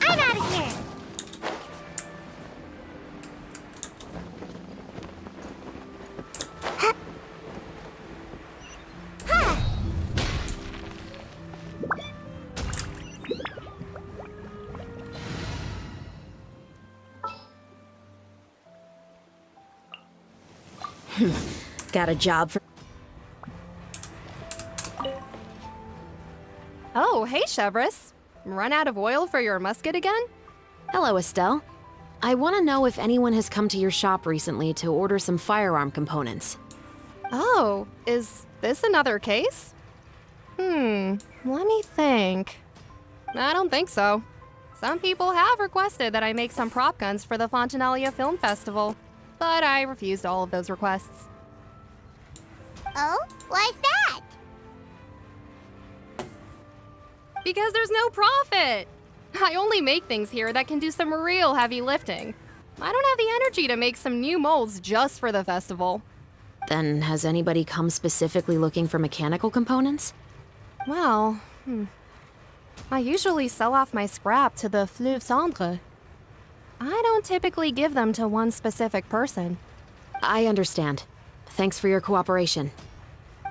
I'm out of here. Got a job for. Oh, hey, Chevris. Run out of oil for your musket again? Hello, Estelle. I want to know if anyone has come to your shop recently to order some firearm components. Oh, is this another case? Let me think. I don't think so. Some people have requested that I make some prop guns for the Fontanalia Film Festival, but I refused all of those requests. Oh? Why's that? Because there's no profit! I only make things here that can do some real heavy lifting. I don't have the energy to make some new molds just for the festival. Then has anybody come specifically looking for mechanical components? Well, I usually sell off my scrap to the fleuve cendre. I don't typically give them to one specific person. I understand. Thanks for your cooperation.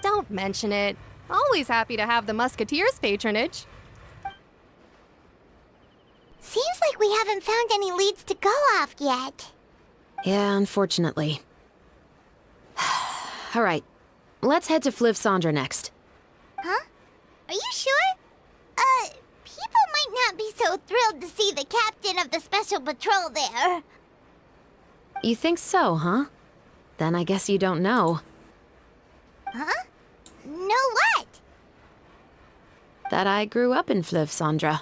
Don't mention it. Always happy to have the Musketeers' patronage. Seems like we haven't found any leads to go off yet. Yeah, unfortunately. All right, let's head to Fleuve Cendre next. Huh? Are you sure? People might not be so thrilled to see the captain of the special patrol there. You think so, huh? Then I guess you don't know. Huh? Know what? That I grew up in Fleuve Cendre.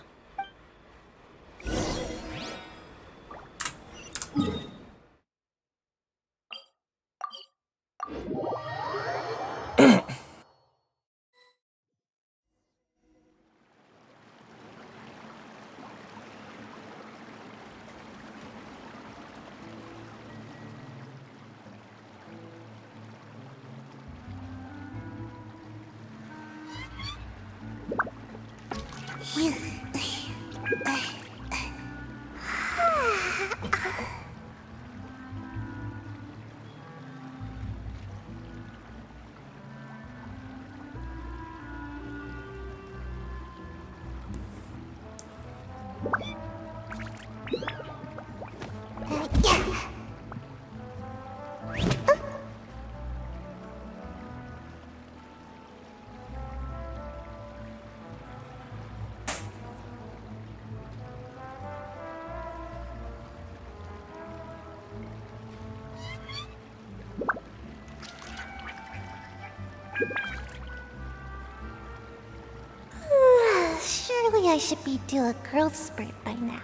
Surely I should be due a growth spurt by now.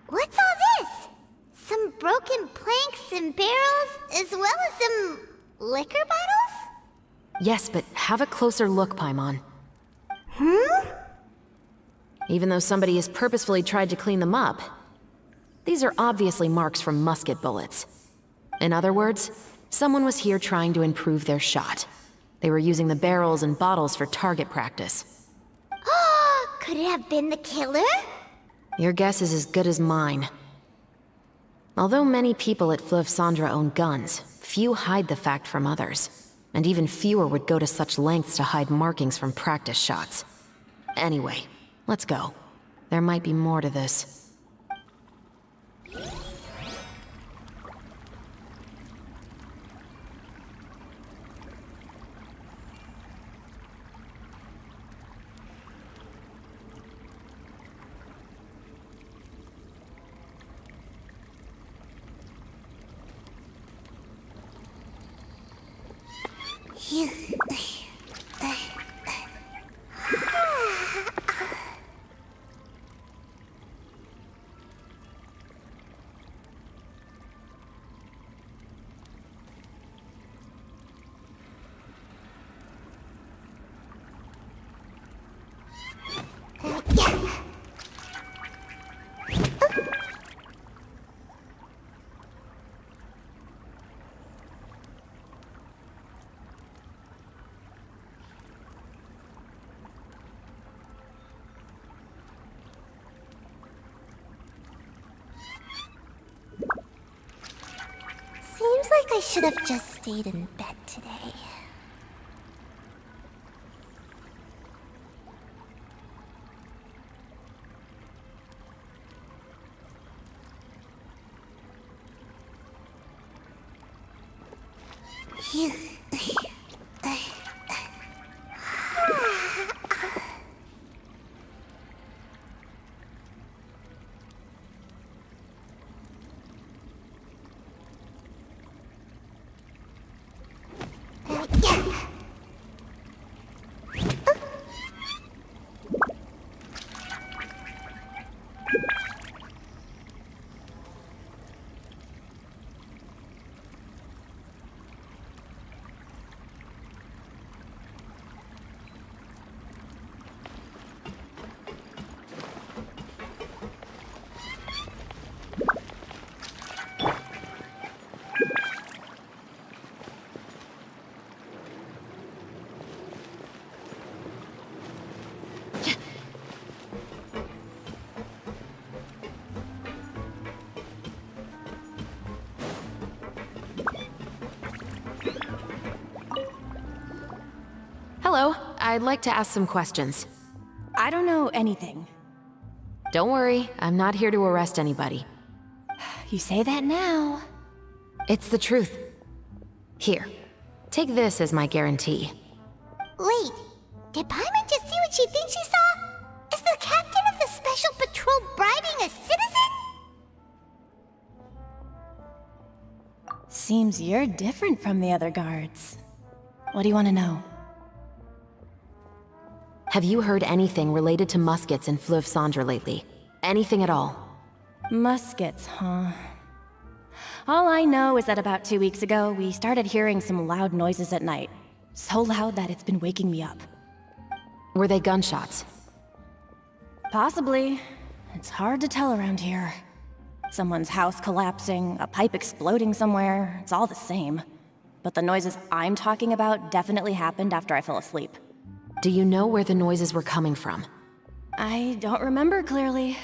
What's all this? Some broken planks and barrels, as well as some liquor bottles? Yes, but have a closer look, Paimon. Even though somebody has purposefully tried to clean them up, these are obviously marks from musket bullets. In other words, someone was here trying to improve their shot. They were using the barrels and bottles for target practice. Could it have been the killer? Your guess is as good as mine. Although many people at Fleuve Cendre own guns, few hide the fact from others. And even fewer would go to such lengths to hide markings from practice shots. Anyway, let's go. There might be more to this. Seems like I should have just stayed in bed today. Hello, I'd like to ask some questions. I don't know anything. Don't worry, I'm not here to arrest anybody. You say that now. It's the truth. Here, take this as my guarantee. Wait, did Paimon just see what she thinks she saw? Is the captain of the special patrol bribing a citizen? Seems you're different from the other guards. What do you want to know? Have you heard anything related to muskets in Fleuve Cendre lately? Anything at all? Muskets, huh? All I know is that about 2 weeks ago, we started hearing some loud noises at night. So loud that it's been waking me up. Were they gunshots? Possibly. It's hard to tell around here. Someone's house collapsing, a pipe exploding somewhere, it's all the same. But the noises I'm talking about definitely happened after I fell asleep. Do you know where the noises were coming from? I don't remember clearly.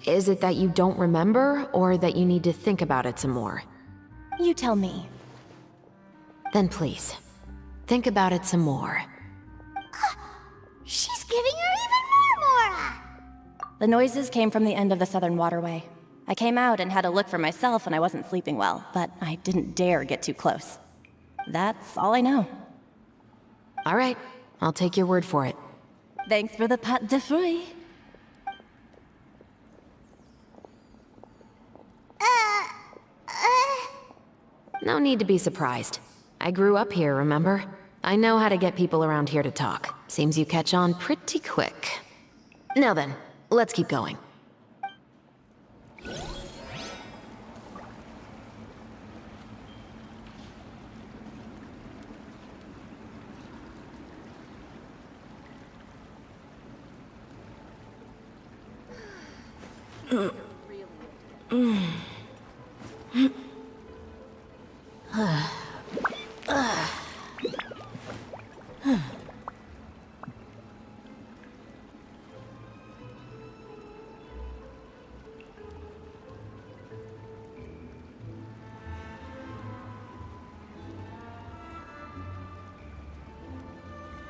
Is it that you don't remember, or that you need to think about it some more? You tell me. Then please, think about it some more. She's giving her even more Mora! The noises came from the end of the Southern Waterway. I came out and had a look for myself when I wasn't sleeping well, but I didn't dare get too close. That's all I know. All right, I'll take your word for it. Thanks for the pâte de fruits. No need to be surprised. I grew up here, remember? I know how to get people around here to talk. Seems you catch on pretty quick. Now then, let's keep going.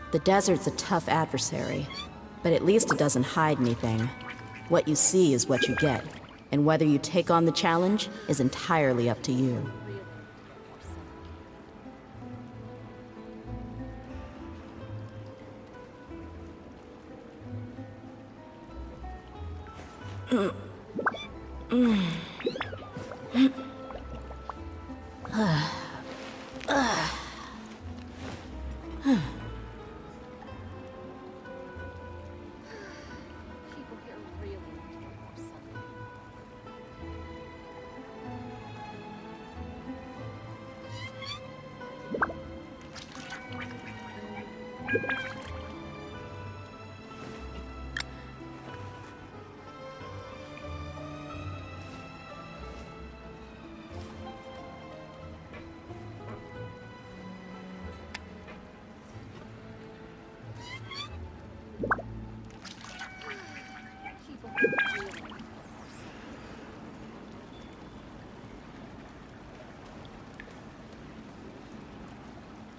The desert's a tough adversary, but at least it doesn't hide anything. What you see is what you get, and whether you take on the challenge is entirely up to you.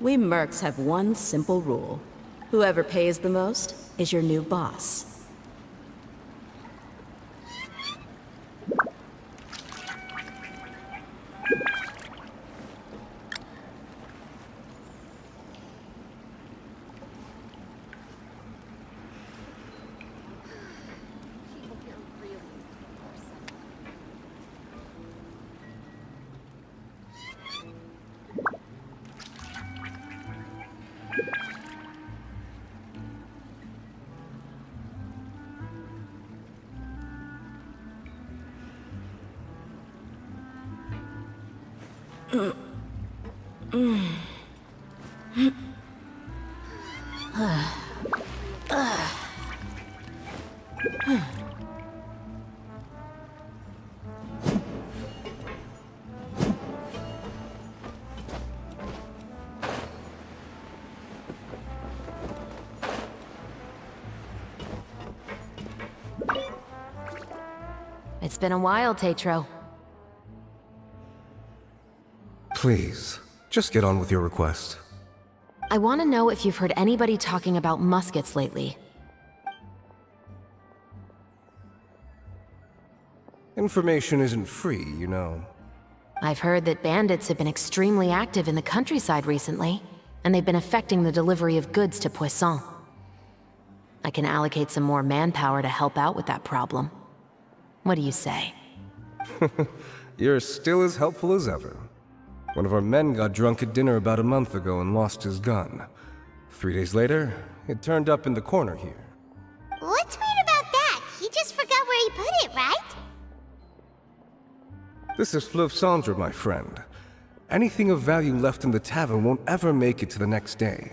We mercs have one simple rule. Whoever pays the most is your new boss. It's been a while, Tetro. Please, just get on with your request. I want to know if you've heard anybody talking about muskets lately. Information isn't free, you know. I've heard that bandits have been extremely active in the countryside recently, and they've been affecting the delivery of goods to Poisson. I can allocate some more manpower to help out with that problem. What do you say? You're still as helpful as ever. One of our men got drunk at dinner about a month ago and lost his gun. 3 days later, it turned up in the corner here. What's weird about that? He just forgot where he put it, right? This is pffff, Sandra, my friend. Anything of value left in the tavern won't ever make it to the next day.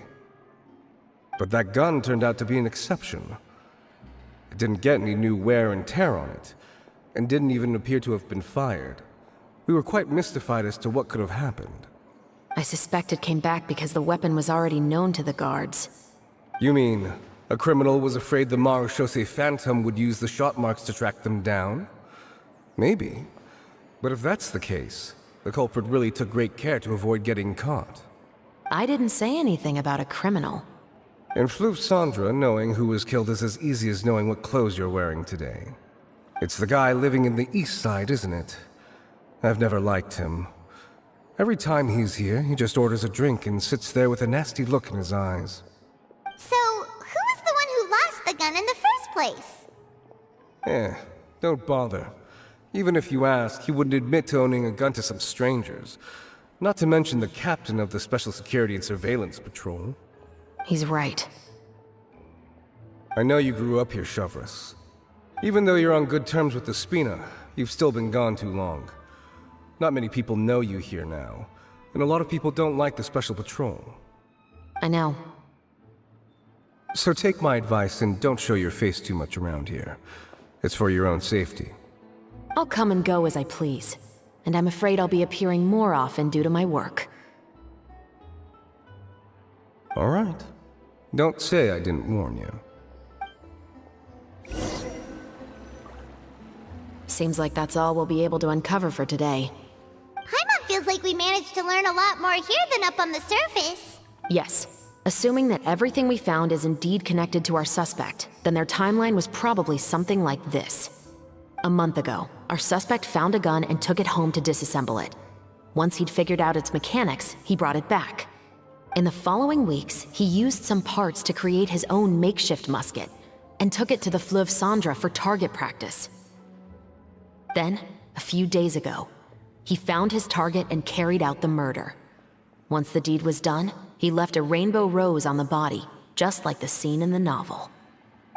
But that gun turned out to be an exception. It didn't get any new wear and tear on it, and didn't even appear to have been fired. We were quite mystified as to what could have happened. I suspect it came back because the weapon was already known to the guards. You mean, a criminal was afraid the Marechaussee Phantom would use the shot marks to track them down? Maybe. But if that's the case, the culprit really took great care to avoid getting caught. I didn't say anything about a criminal. In pffff, Sandra, knowing who was killed is as easy as knowing what clothes you're wearing today. It's the guy living in the East Side, isn't it? I've never liked him. Every time he's here, he just orders a drink and sits there with a nasty look in his eyes. So, who was the one who lost the gun in the first place? Don't bother. Even if you ask, he wouldn't admit to owning a gun to some strangers. Not to mention the captain of the Special Security and Surveillance Patrol. He's right. I know you grew up here, Chevres. Even though you're on good terms with the Spina, you've still been gone too long. Not many people know you here now, and a lot of people don't like the Special Patrol. I know. So take my advice and don't show your face too much around here. It's for your own safety. I'll come and go as I please, and I'm afraid I'll be appearing more often due to my work. All right. Don't say I didn't warn you. Seems like that's all we'll be able to uncover for today. Paimon feels like we managed to learn a lot more here than up on the surface. Yes. Assuming that everything we found is indeed connected to our suspect, then their timeline was probably something like this. A month ago, our suspect found a gun and took it home to disassemble it. Once he'd figured out its mechanics, he brought it back. In the following weeks, he used some parts to create his own makeshift musket, and took it to the pffff Sandra for target practice. Then, a few days ago, he found his target and carried out the murder. Once the deed was done, he left a rainbow rose on the body, just like the scene in the novel.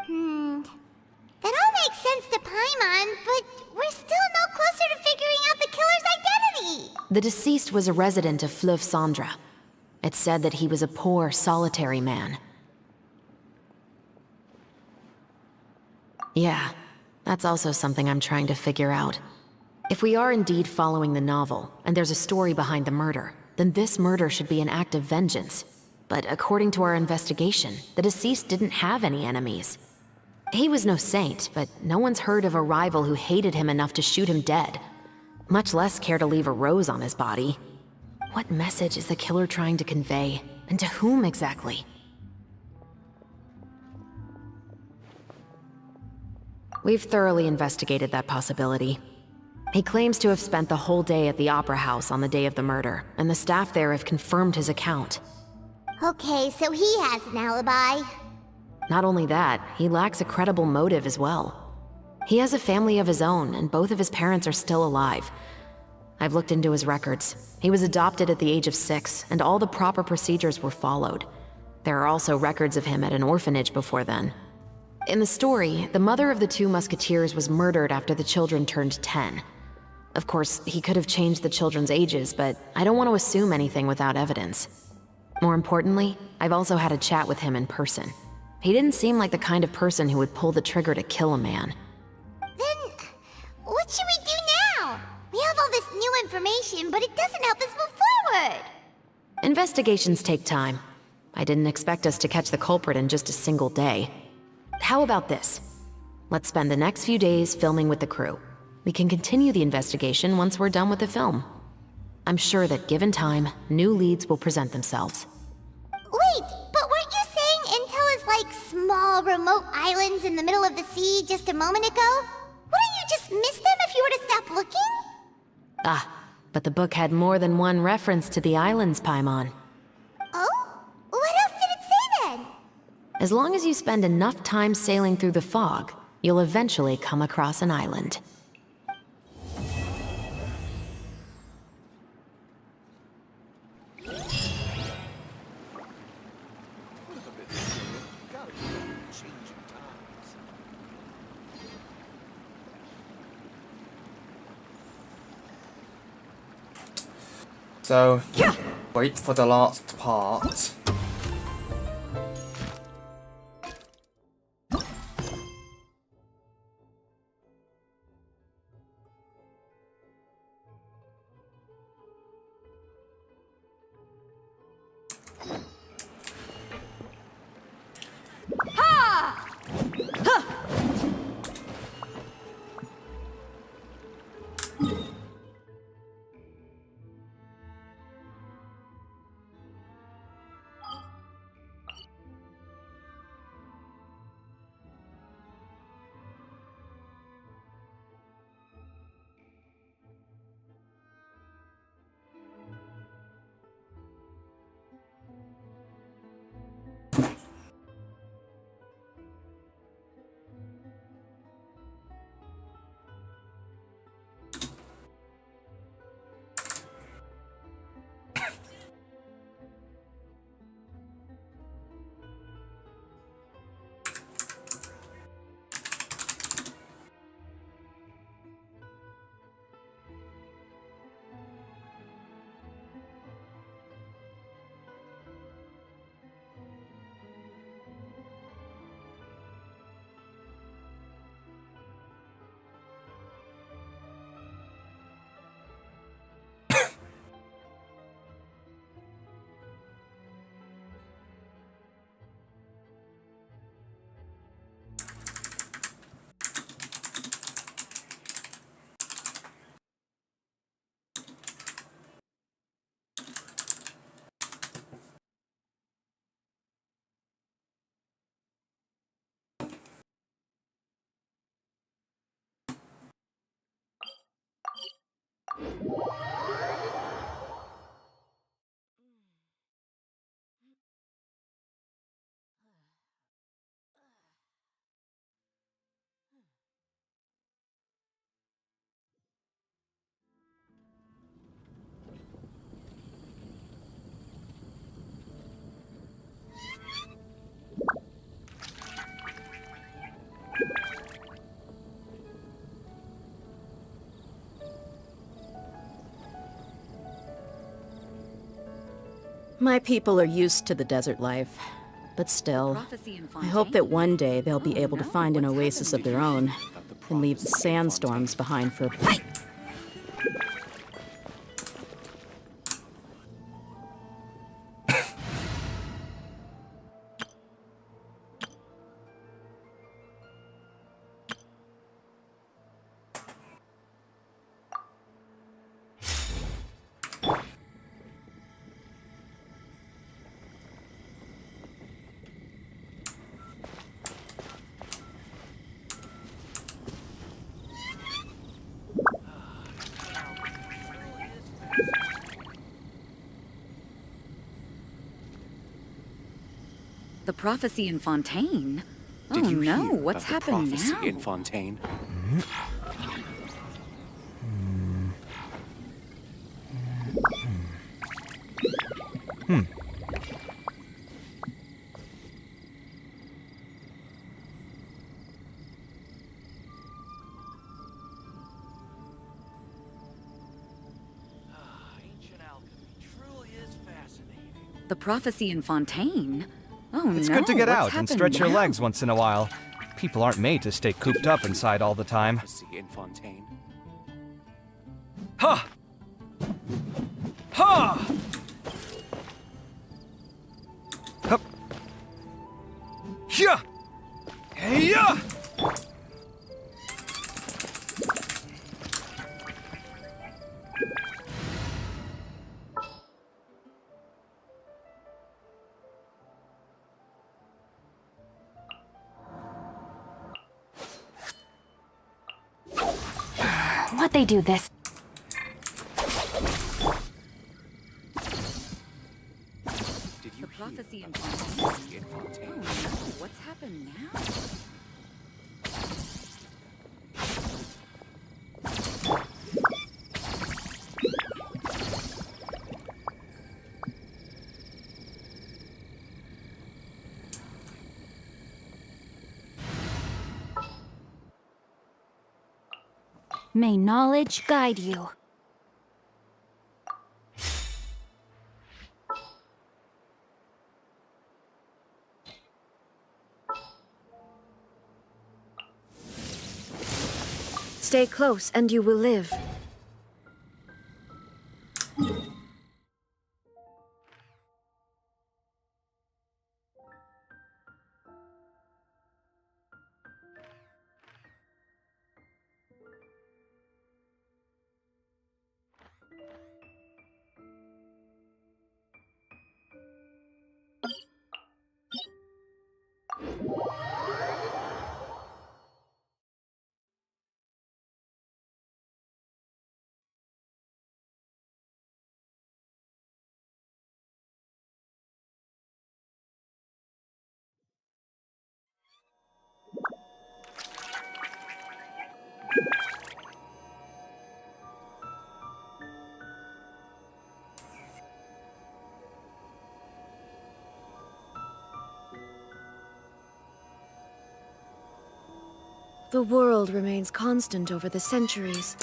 That all makes sense to Paimon, but we're still no closer to figuring out the killer's identity! The deceased was a resident of pffff Sandra. It's said that he was a poor, solitary man. Yeah, that's also something I'm trying to figure out. If we are indeed following the novel, and there's a story behind the murder, then this murder should be an act of vengeance. But according to our investigation, the deceased didn't have any enemies. He was no saint, but no one's heard of a rival who hated him enough to shoot him dead, much less care to leave a rose on his body. What message is the killer trying to convey? And to whom exactly? We've thoroughly investigated that possibility. He claims to have spent the whole day at the Opera House on the day of the murder, and the staff there have confirmed his account. Okay, so he has an alibi. Not only that, he lacks a credible motive as well. He has a family of his own, and both of his parents are still alive. I've looked into his records. He was adopted at the age of 6, and all the proper procedures were followed. There are also records of him at an orphanage before then. In the story, the mother of the 2 musketeers was murdered after the children turned 10. Of course, he could have changed the children's ages, but I don't want to assume anything without evidence. More importantly, I've also had a chat with him in person. He didn't seem like the kind of person who would pull the trigger to kill a man. Then, what should we do now? We have all this new information, but it doesn't help us move forward. Investigations take time. I didn't expect us to catch the culprit in just a single day. How about this? Let's spend the next few days filming with the crew. We can continue the investigation once we're done with the film. I'm sure that given time, new leads will present themselves. Wait, but weren't you saying Intel is like small, remote islands in the middle of the sea just a moment ago? Wouldn't you just miss them if you were to stop looking? Ah, but the book had more than one reference to the islands, Paimon. Oh? What else did it say then? As long as you spend enough time sailing through the fog, you'll eventually come across an island. So, wait for the last part. My people are used to the desert life, but still, I hope that one day they'll be able to find an oasis of their own and leave the sandstorms behind for... The prophecy in Fontaine? Did you no, hear what's about the happened prophecy now? in Fontaine? The prophecy in Fontaine? Oh It's no, good to get what's out and happened stretch your now? legs once in a while. People aren't made to stay cooped up inside all the time. Prophecy in Fontaine. Ha! Ha! Hup! Yeah! Hey-ya! What'd they do this? Did you The prophecy hear in about the prophecy in Oh Fontaine? no, what's happened now? May knowledge guide you. Stay close and you will live. The world remains constant over the centuries.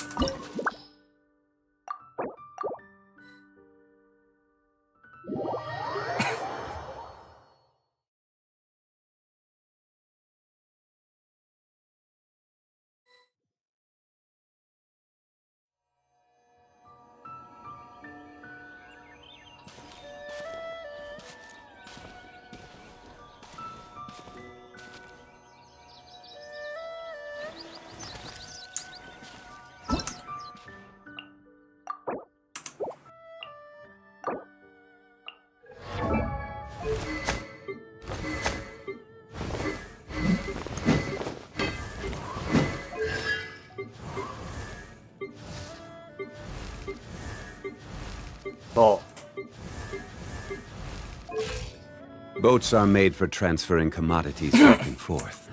Boats are made for transferring commodities back and forth,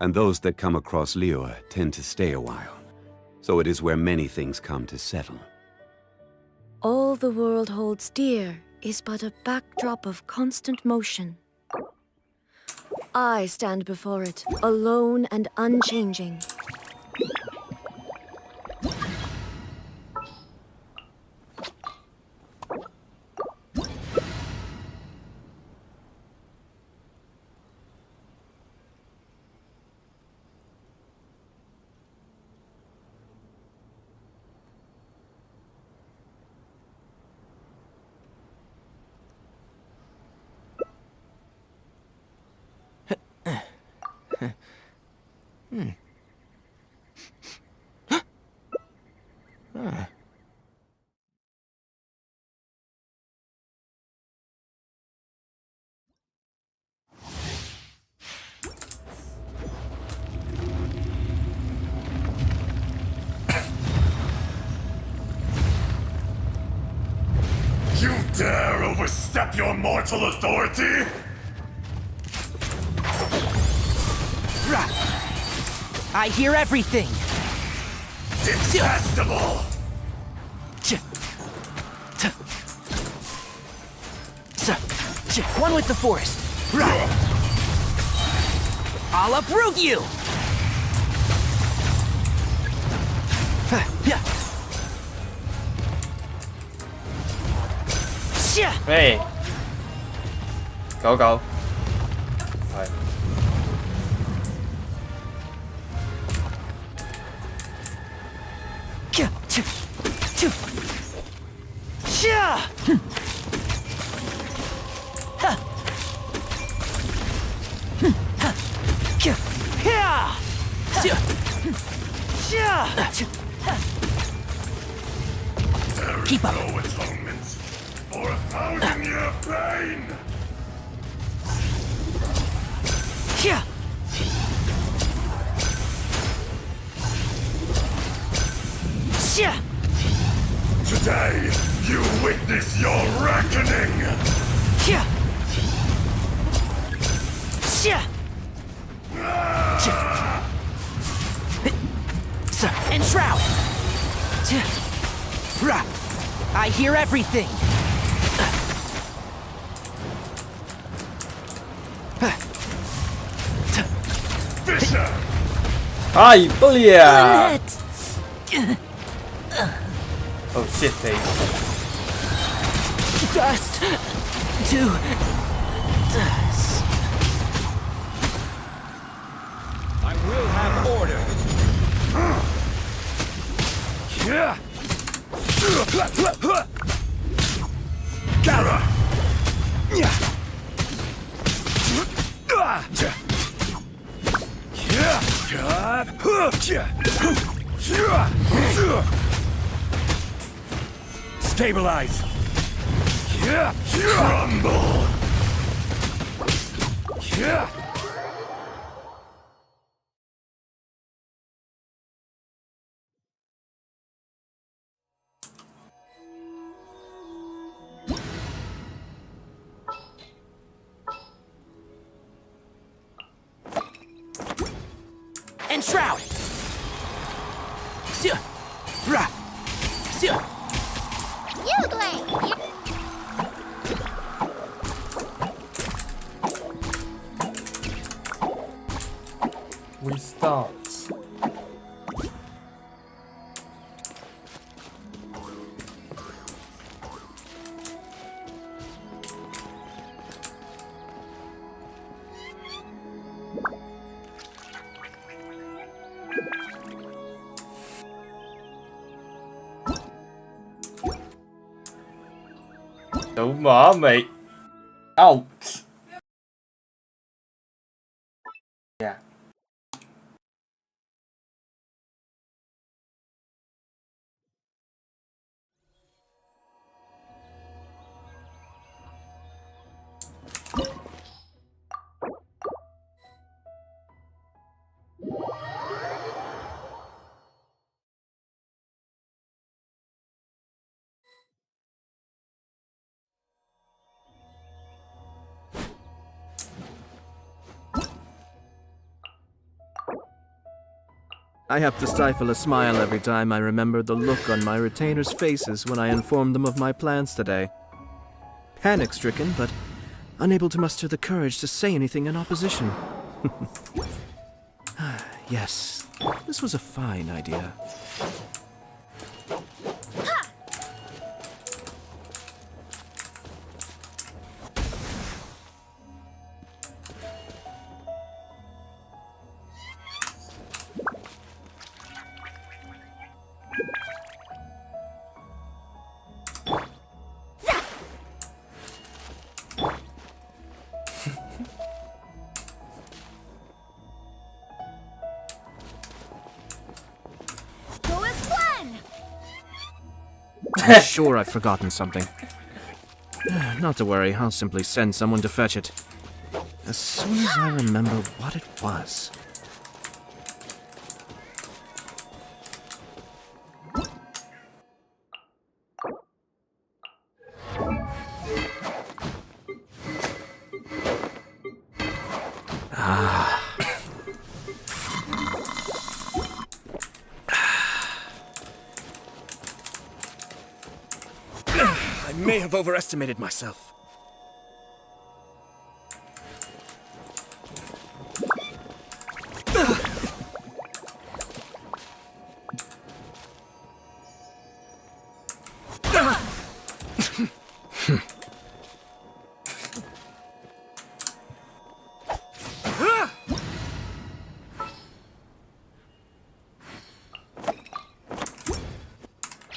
and those that come across Lior tend to stay a while. So it is where many things come to settle. All the world holds dear is but a backdrop of constant motion. I stand before it, alone and unchanging. You dare overstep your mortal authority? I hear everything! Detestable! One with the forest! I'll uproot you! Hey! Go, go. Right. Keep up. No atonement for 1,000-year pain. Today, you witness your reckoning. Enshroud! I hear everything! Fisher! Hi, Bullia! Oh shit, they. Dust to dust. I will have order. Yeah. Gara. Stabilize. Crumble. Enshroud! We start. Đủ mỡ mị. Ouch. Yeah. I have to stifle a smile every time I remember the look on my retainers' faces when I informed them of my plans today. Panic-stricken, but unable to muster the courage to say anything in opposition. Yes, this was a fine idea. I'm sure I've forgotten something. Not to worry, I'll simply send someone to fetch it. As soon as I remember what it was. have overestimated myself.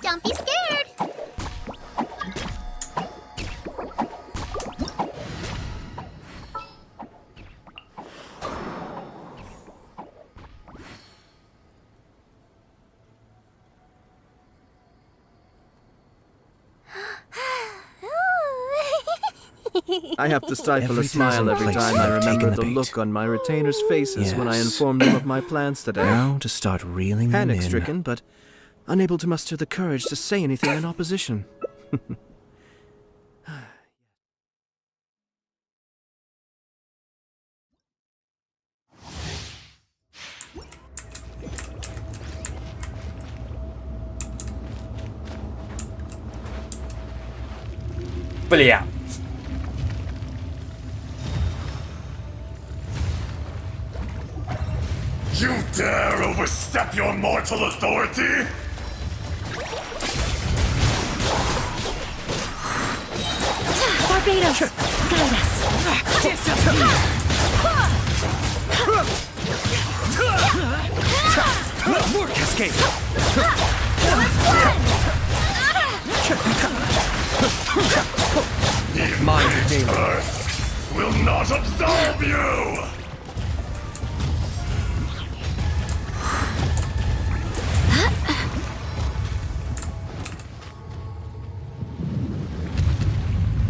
Don't be scared. I have to stifle a smile every time I remember the look on my retainers' faces when I informed them of my plans today. Now to start reeling them in. Panic-stricken, but unable to muster the courage to say anything in opposition. Brilliant. You dare overstep your mortal authority? Barbados, guide us. More cascade! Mind your daily. Earth will not absolve you!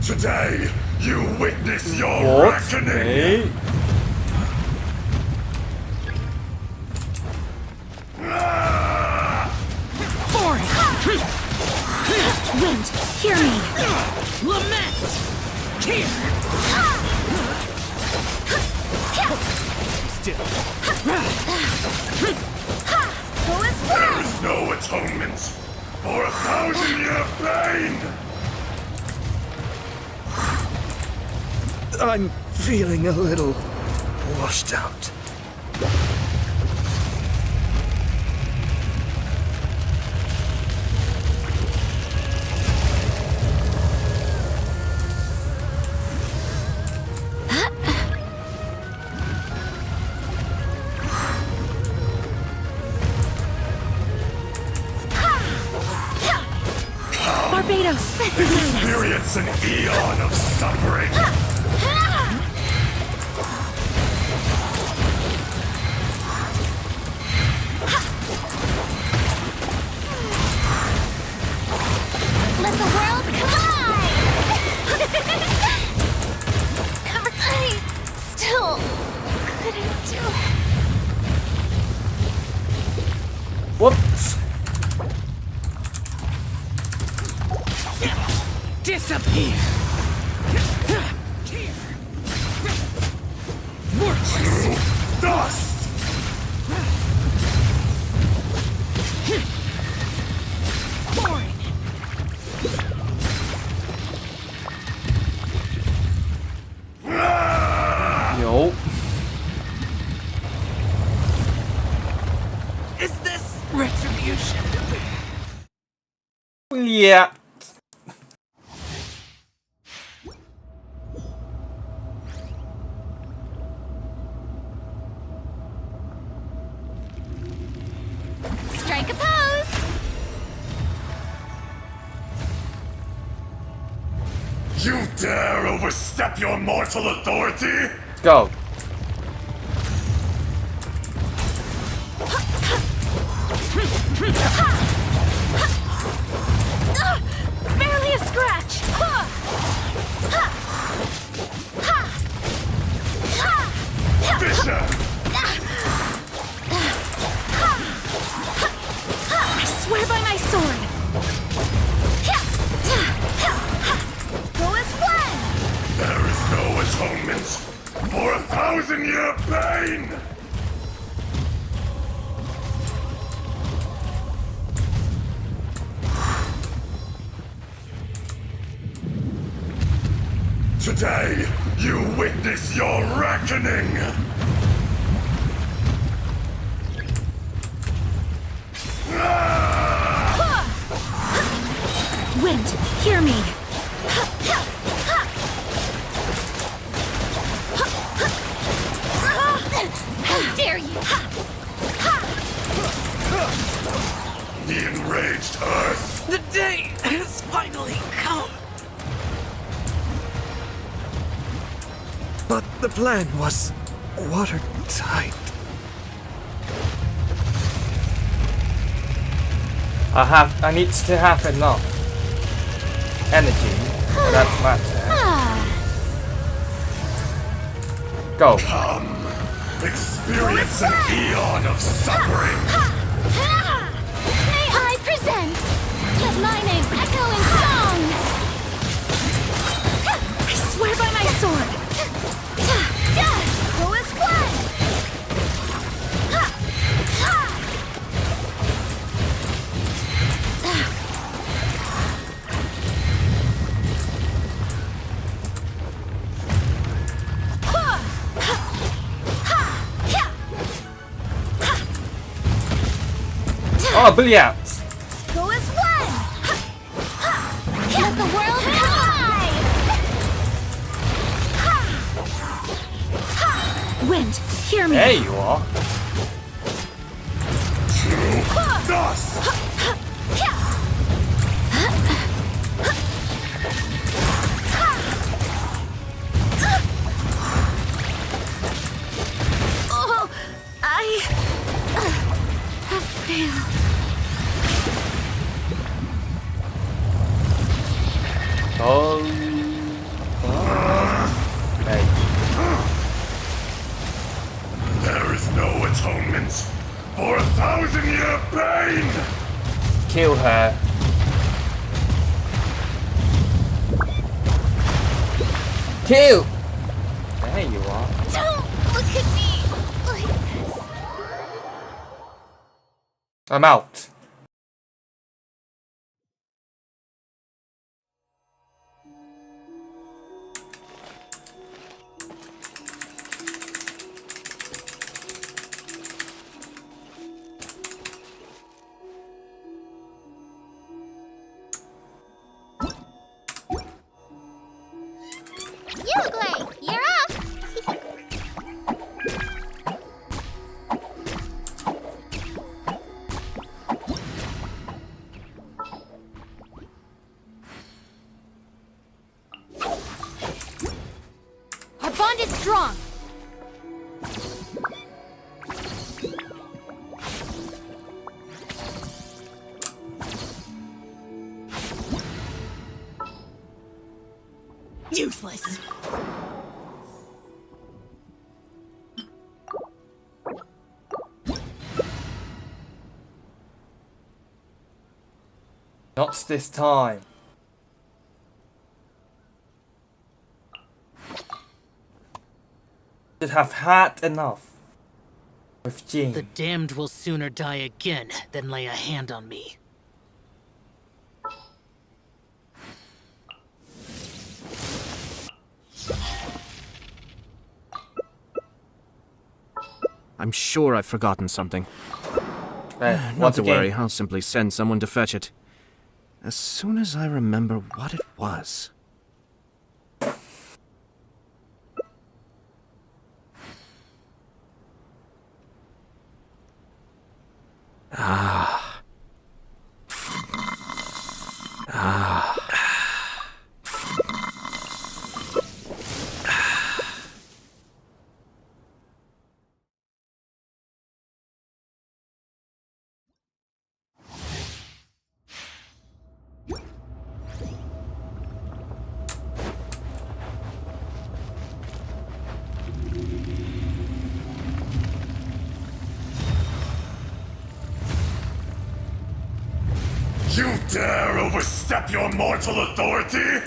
Today, you witness your reckoning! Wind, hear me. Lament! Here! Still. There is no atonement for 1,000-year pain! I'm feeling a little washed out. Barbados! Experience an eon of suffering! Let the world collide! I still couldn't do it. Whoops. Disappear! Worthless! Dust! Boring! Yo. Is this retribution? Yeah. Strike a pose! You dare overstep your mortal authority? Go. Barely a scratch! Bishop! I swear by my sword! Go as planned! There is no atonement for 1,000-year pain! Today, you witness your reckoning! Wind, hear me. How dare you! The enraged Earth! The day has finally come. But the plan was watertight. I need to have enough energy for that matter. Go. Come, experience an eon of suffering. May I present? Let my name echo in song. I swear by my sword. Go as one. Oh, brilliant! Go as one. Let the world collide. Wind, hear me. There you are. Thus! Oh, I have failed. Oh. Hey. There is no atonement for 1,000-year pain! Kill her. Kill! There you are. Don't look at me like this. I'm out. Uruguay, you're up. Our bond is strong. Useless. Not this time. Should have had enough with Jean. The damned will sooner die again than lay a hand on me. I'm sure I've forgotten something. Right, Not to worry, I'll simply send someone to fetch it. As soon as I remember what it was. Ah. Ah. You dare overstep your mortal authority?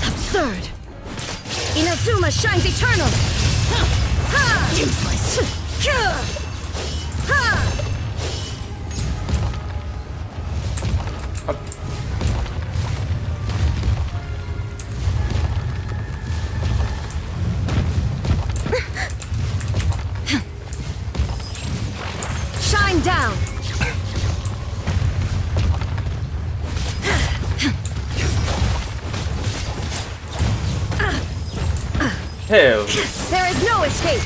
Absurd! Inazuma shines eternal! Shine down! Hell. There is no escape!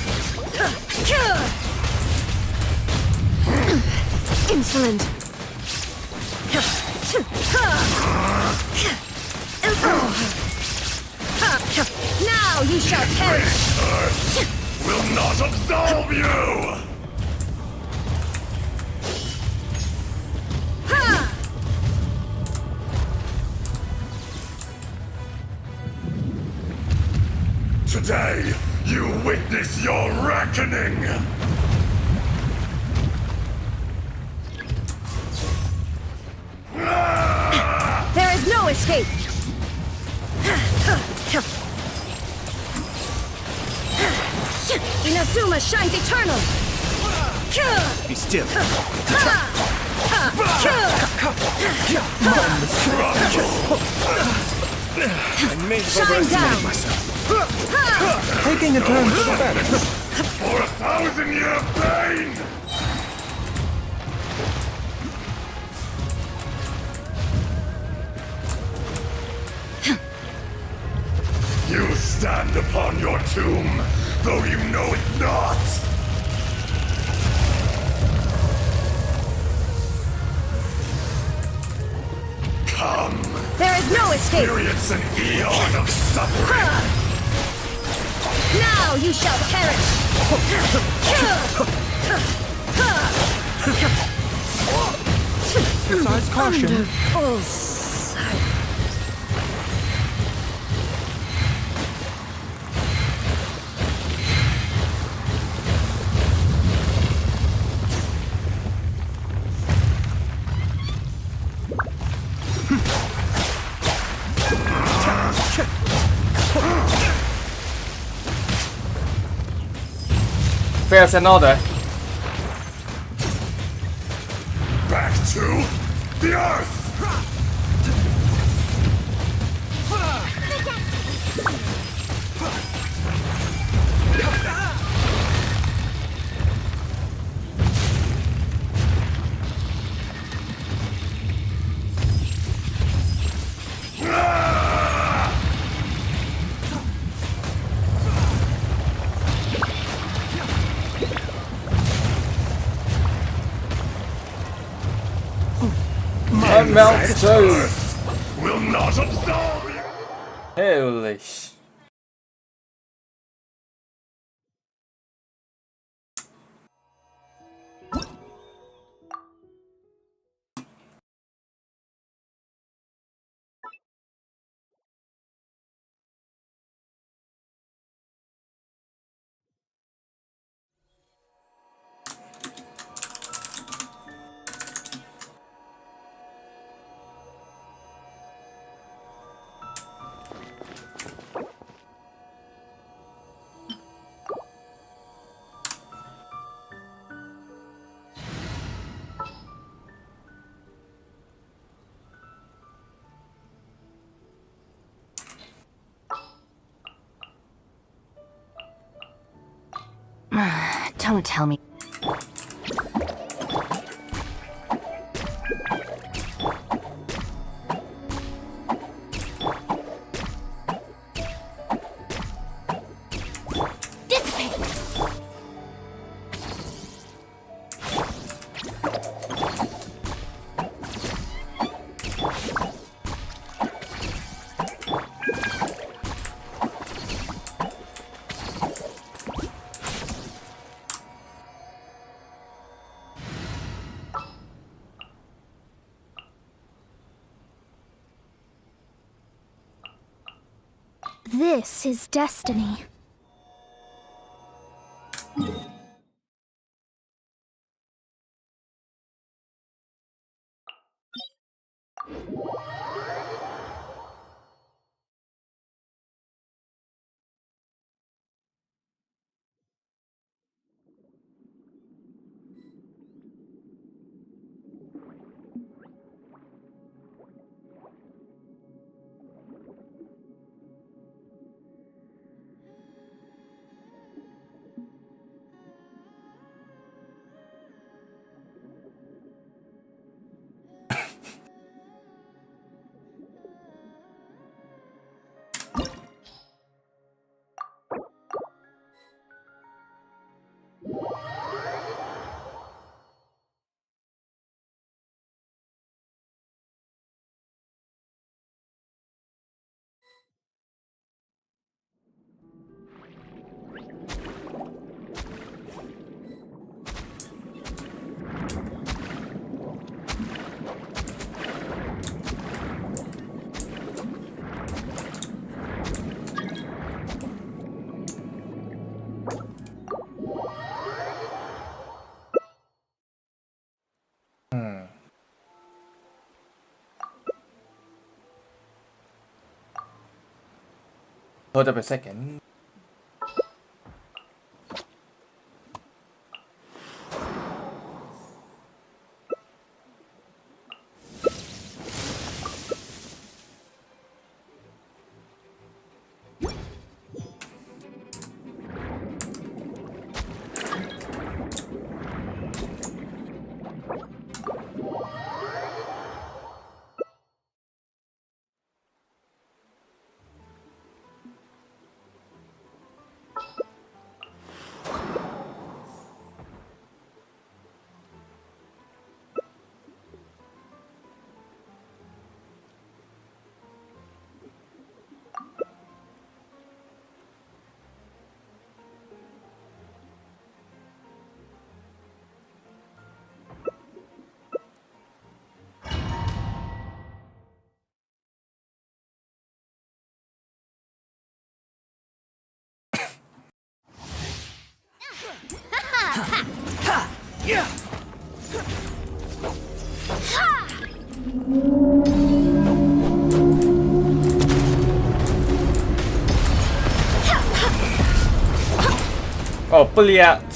Insolent. Now you shall perish! Will not absolve you! Today, you witness your reckoning! There is no escape! Inazuma shines eternal! Be still. I may have overestimated myself. Taking a turn for the better. For 1,000-year pain! You stand upon your tomb, though you know it not! Come! There is no escape! Experience an eon of suffering! Now you shall perish! Besides caution. Full sight. There's another. Back to the earth! Melt too. Will not absolve you! Holy sh. Don't tell me. This is destiny. Hold up a second. Oh, brilliant!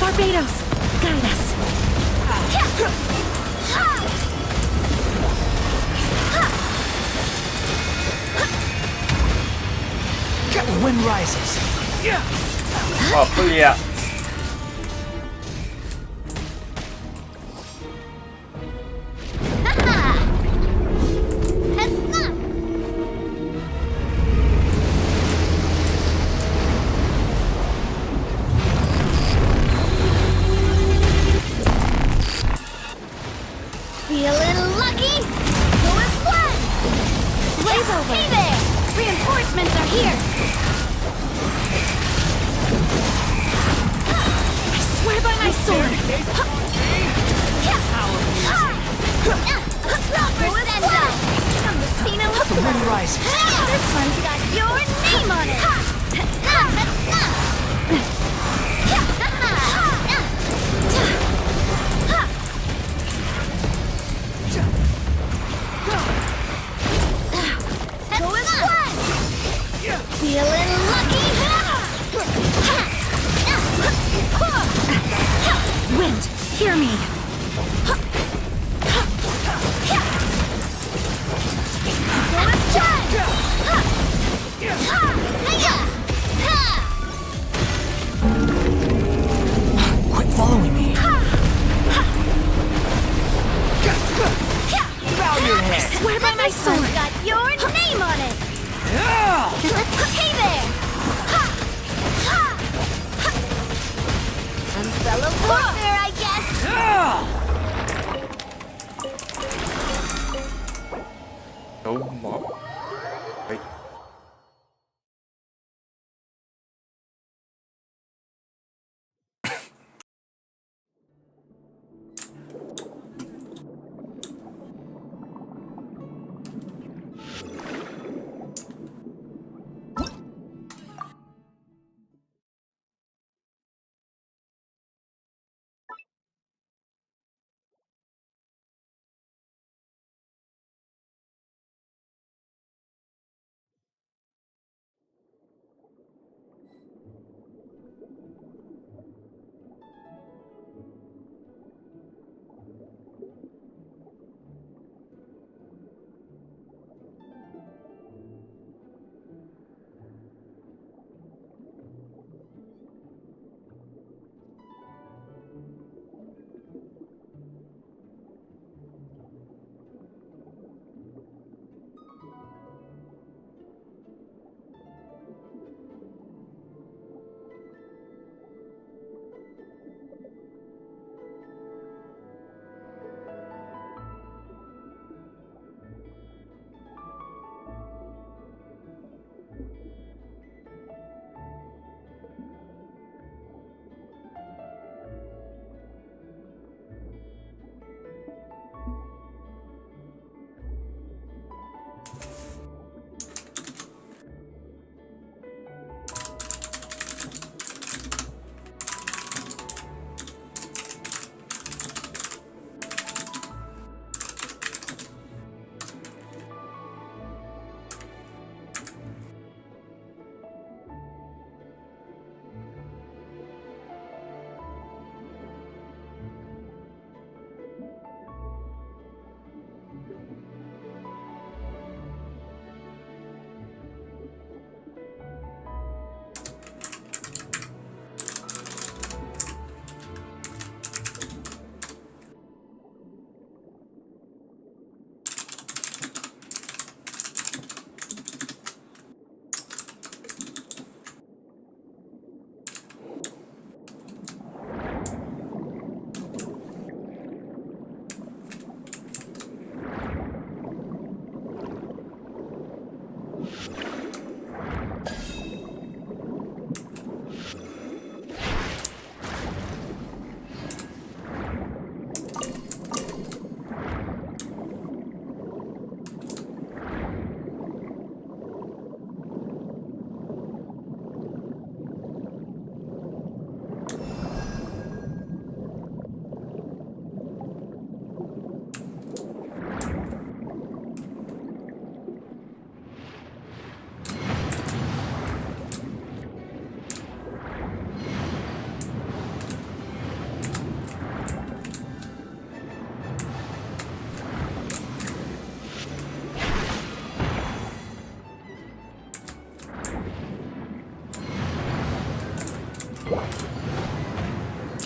Barbados, guide us. The wind rises. Oh, brilliant! Feeling lucky? Go as one! Blaze over! Hey there! Reinforcements are here! I swear by my sword. Proper send-up! Come to see no The wind rises. This one's got your name on it! Go as one! Feeling lucky? Wind, hear me. Go as Quit following me. Bow your head. I swear by my This one's sword. got your name on it! Hey there! Umbrella warfare, I guess! No more.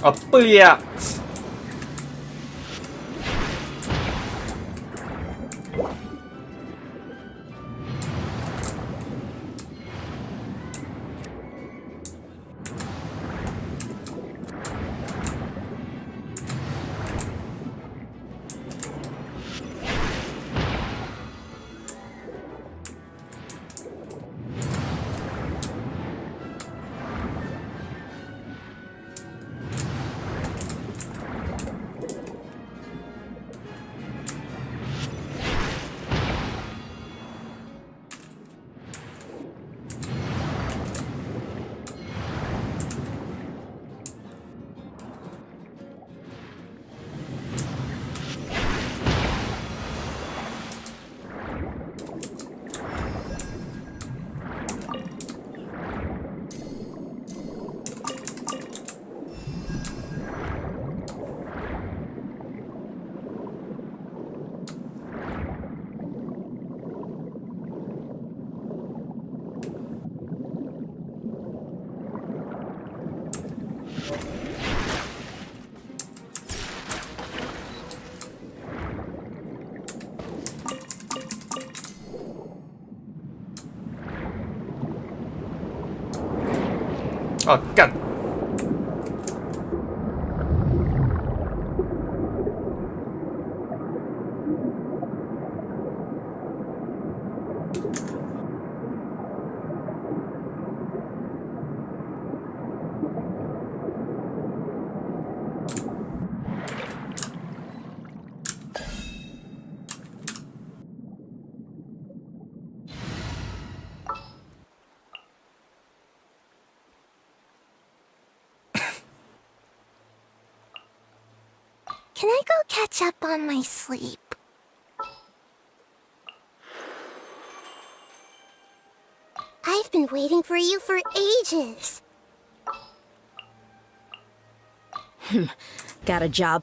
เอาเปลี่ย Oh, God. Can I go catch up on my sleep? I've been waiting for you for ages. Got a job.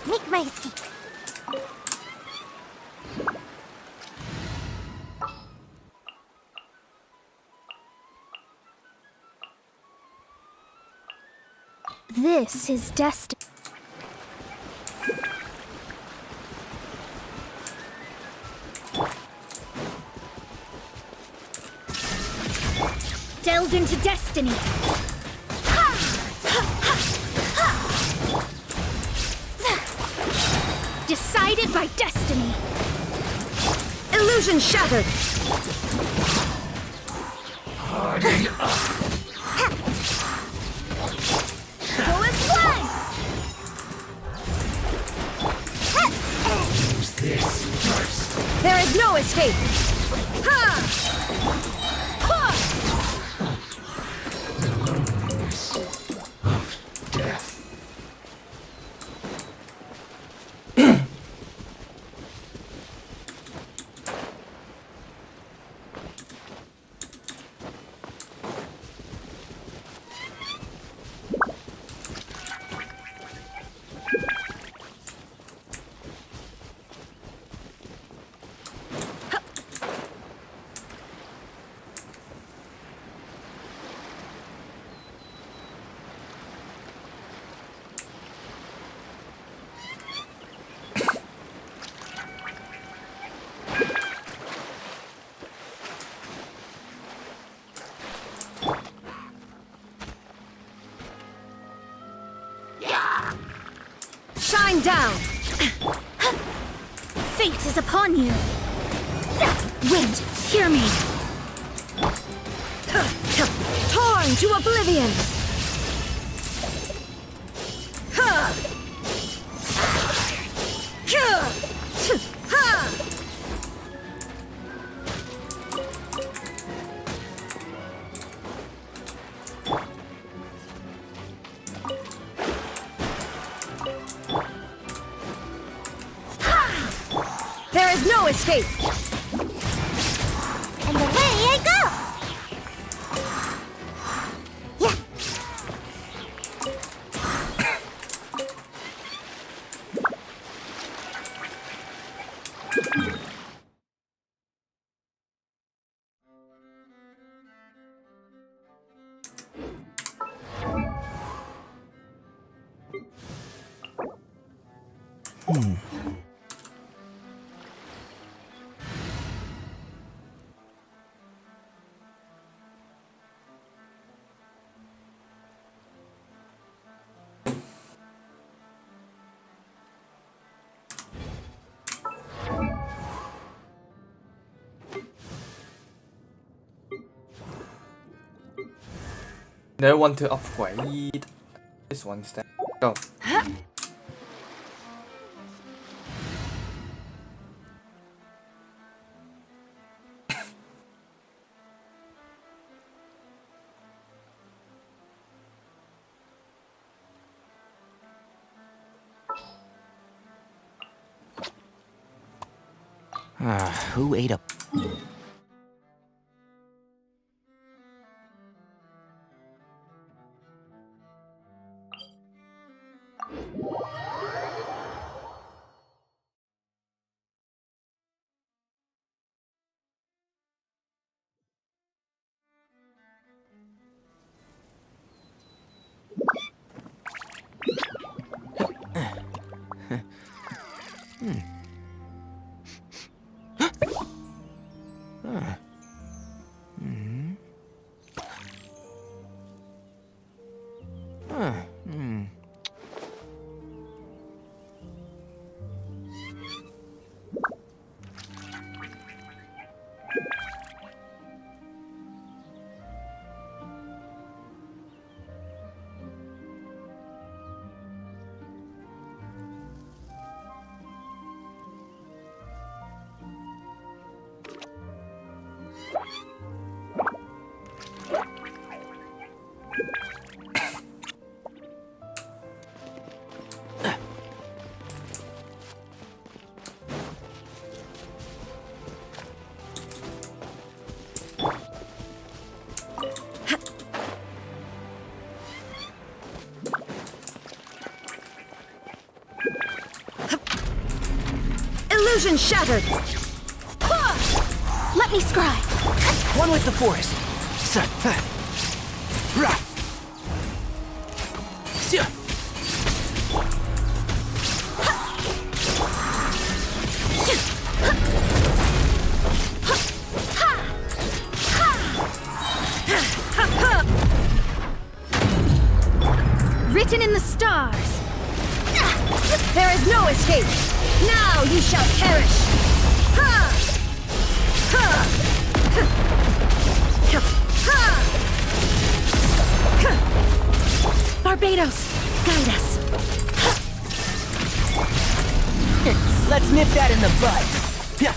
Make my escape. This is destiny. Delved into destiny. Decided by destiny. Illusion shattered! Go and fly! There is no escape! Ha! Ha! Shine down! Fate is upon you! Wind, hear me! Torn to oblivion! There is no escape! And away I go! Yeah! No one to upgrade. This one instead. Go. Who ate a... Illusion shattered! Let me scry! One with the forest. Written in the stars! There is no escape! Now you shall perish! Ha! Barbados, guide us. Let's nip that in the bud. Yeah.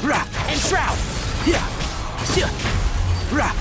Rah, and shroud. Yeah. Rah.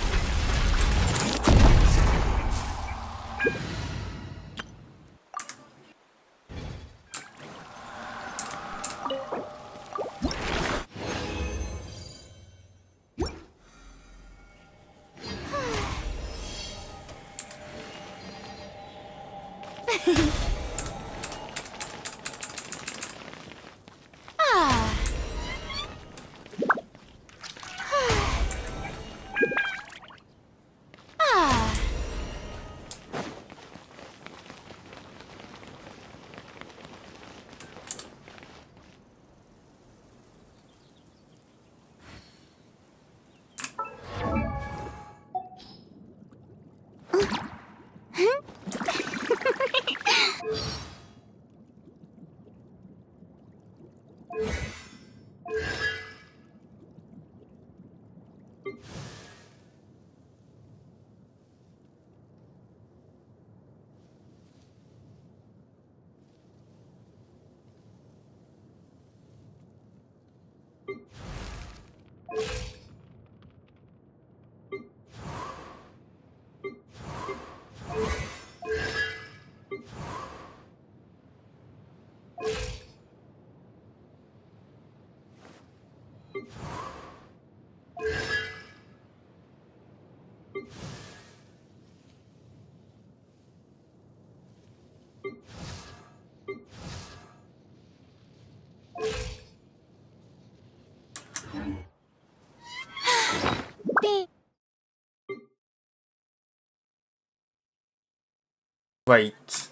Wait.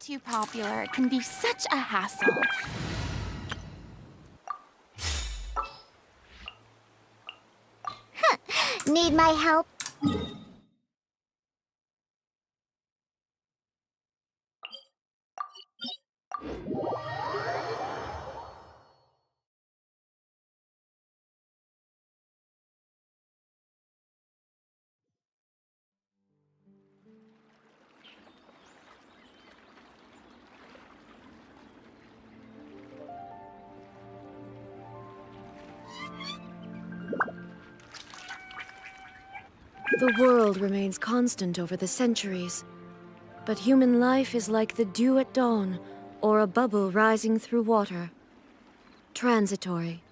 Too popular. It can be such a hassle. Need my help? The world remains constant over the centuries, but human life is like the dew at dawn, or a bubble rising through water. Transitory.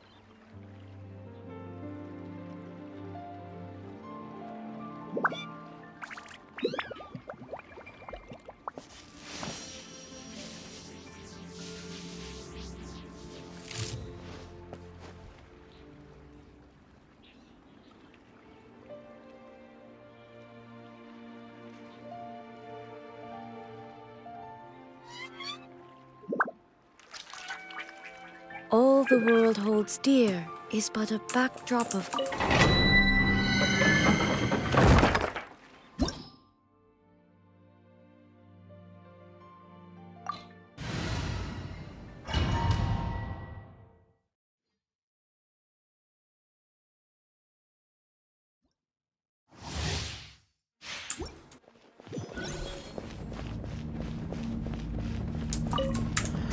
All the world holds dear is but a backdrop of...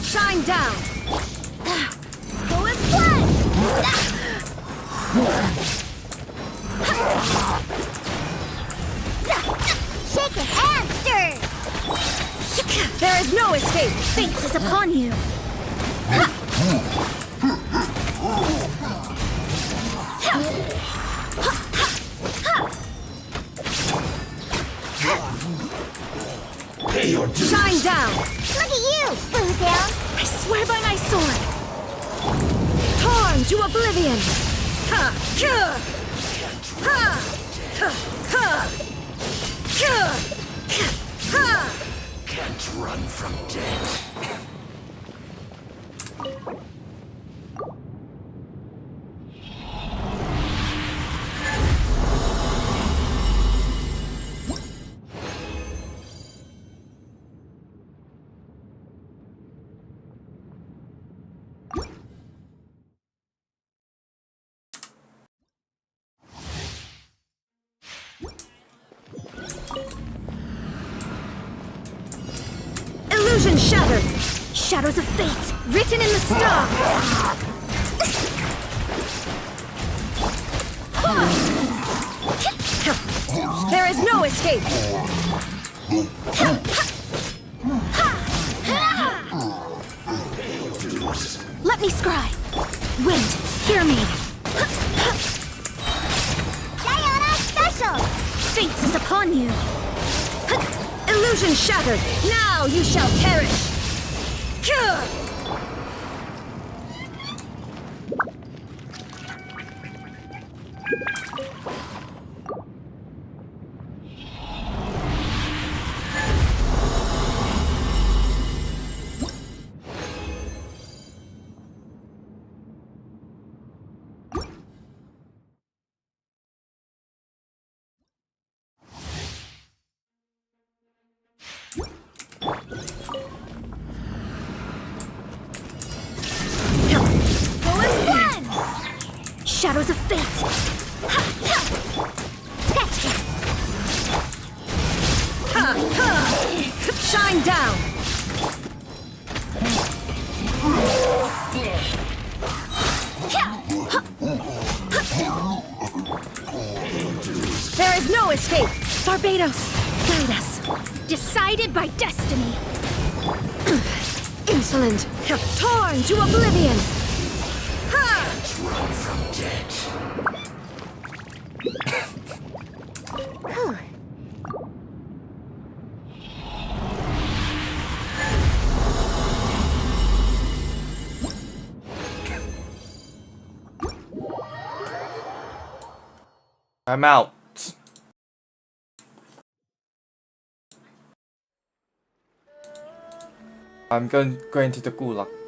Shine down! Go and play! Shaken and stirred! There is no escape! Fate is upon you! Pay your dues. Shine down! Look at you, Boodown! I swear by my sword! Torn to oblivion! Ha! Ha! Ha! Ha! Ha! Can't run from death. shattered! Shadows of fate, written in the stars! There is no escape! Let me scry! Wind, hear me! Diana Special! Fate is upon you! Illusion shattered! Now you shall perish! Shadows of fate! Shine down! There is no escape! Barbados, guide us! Decided by destiny! Insolent! Torn to oblivion! I'm out. I'm going to the gulag.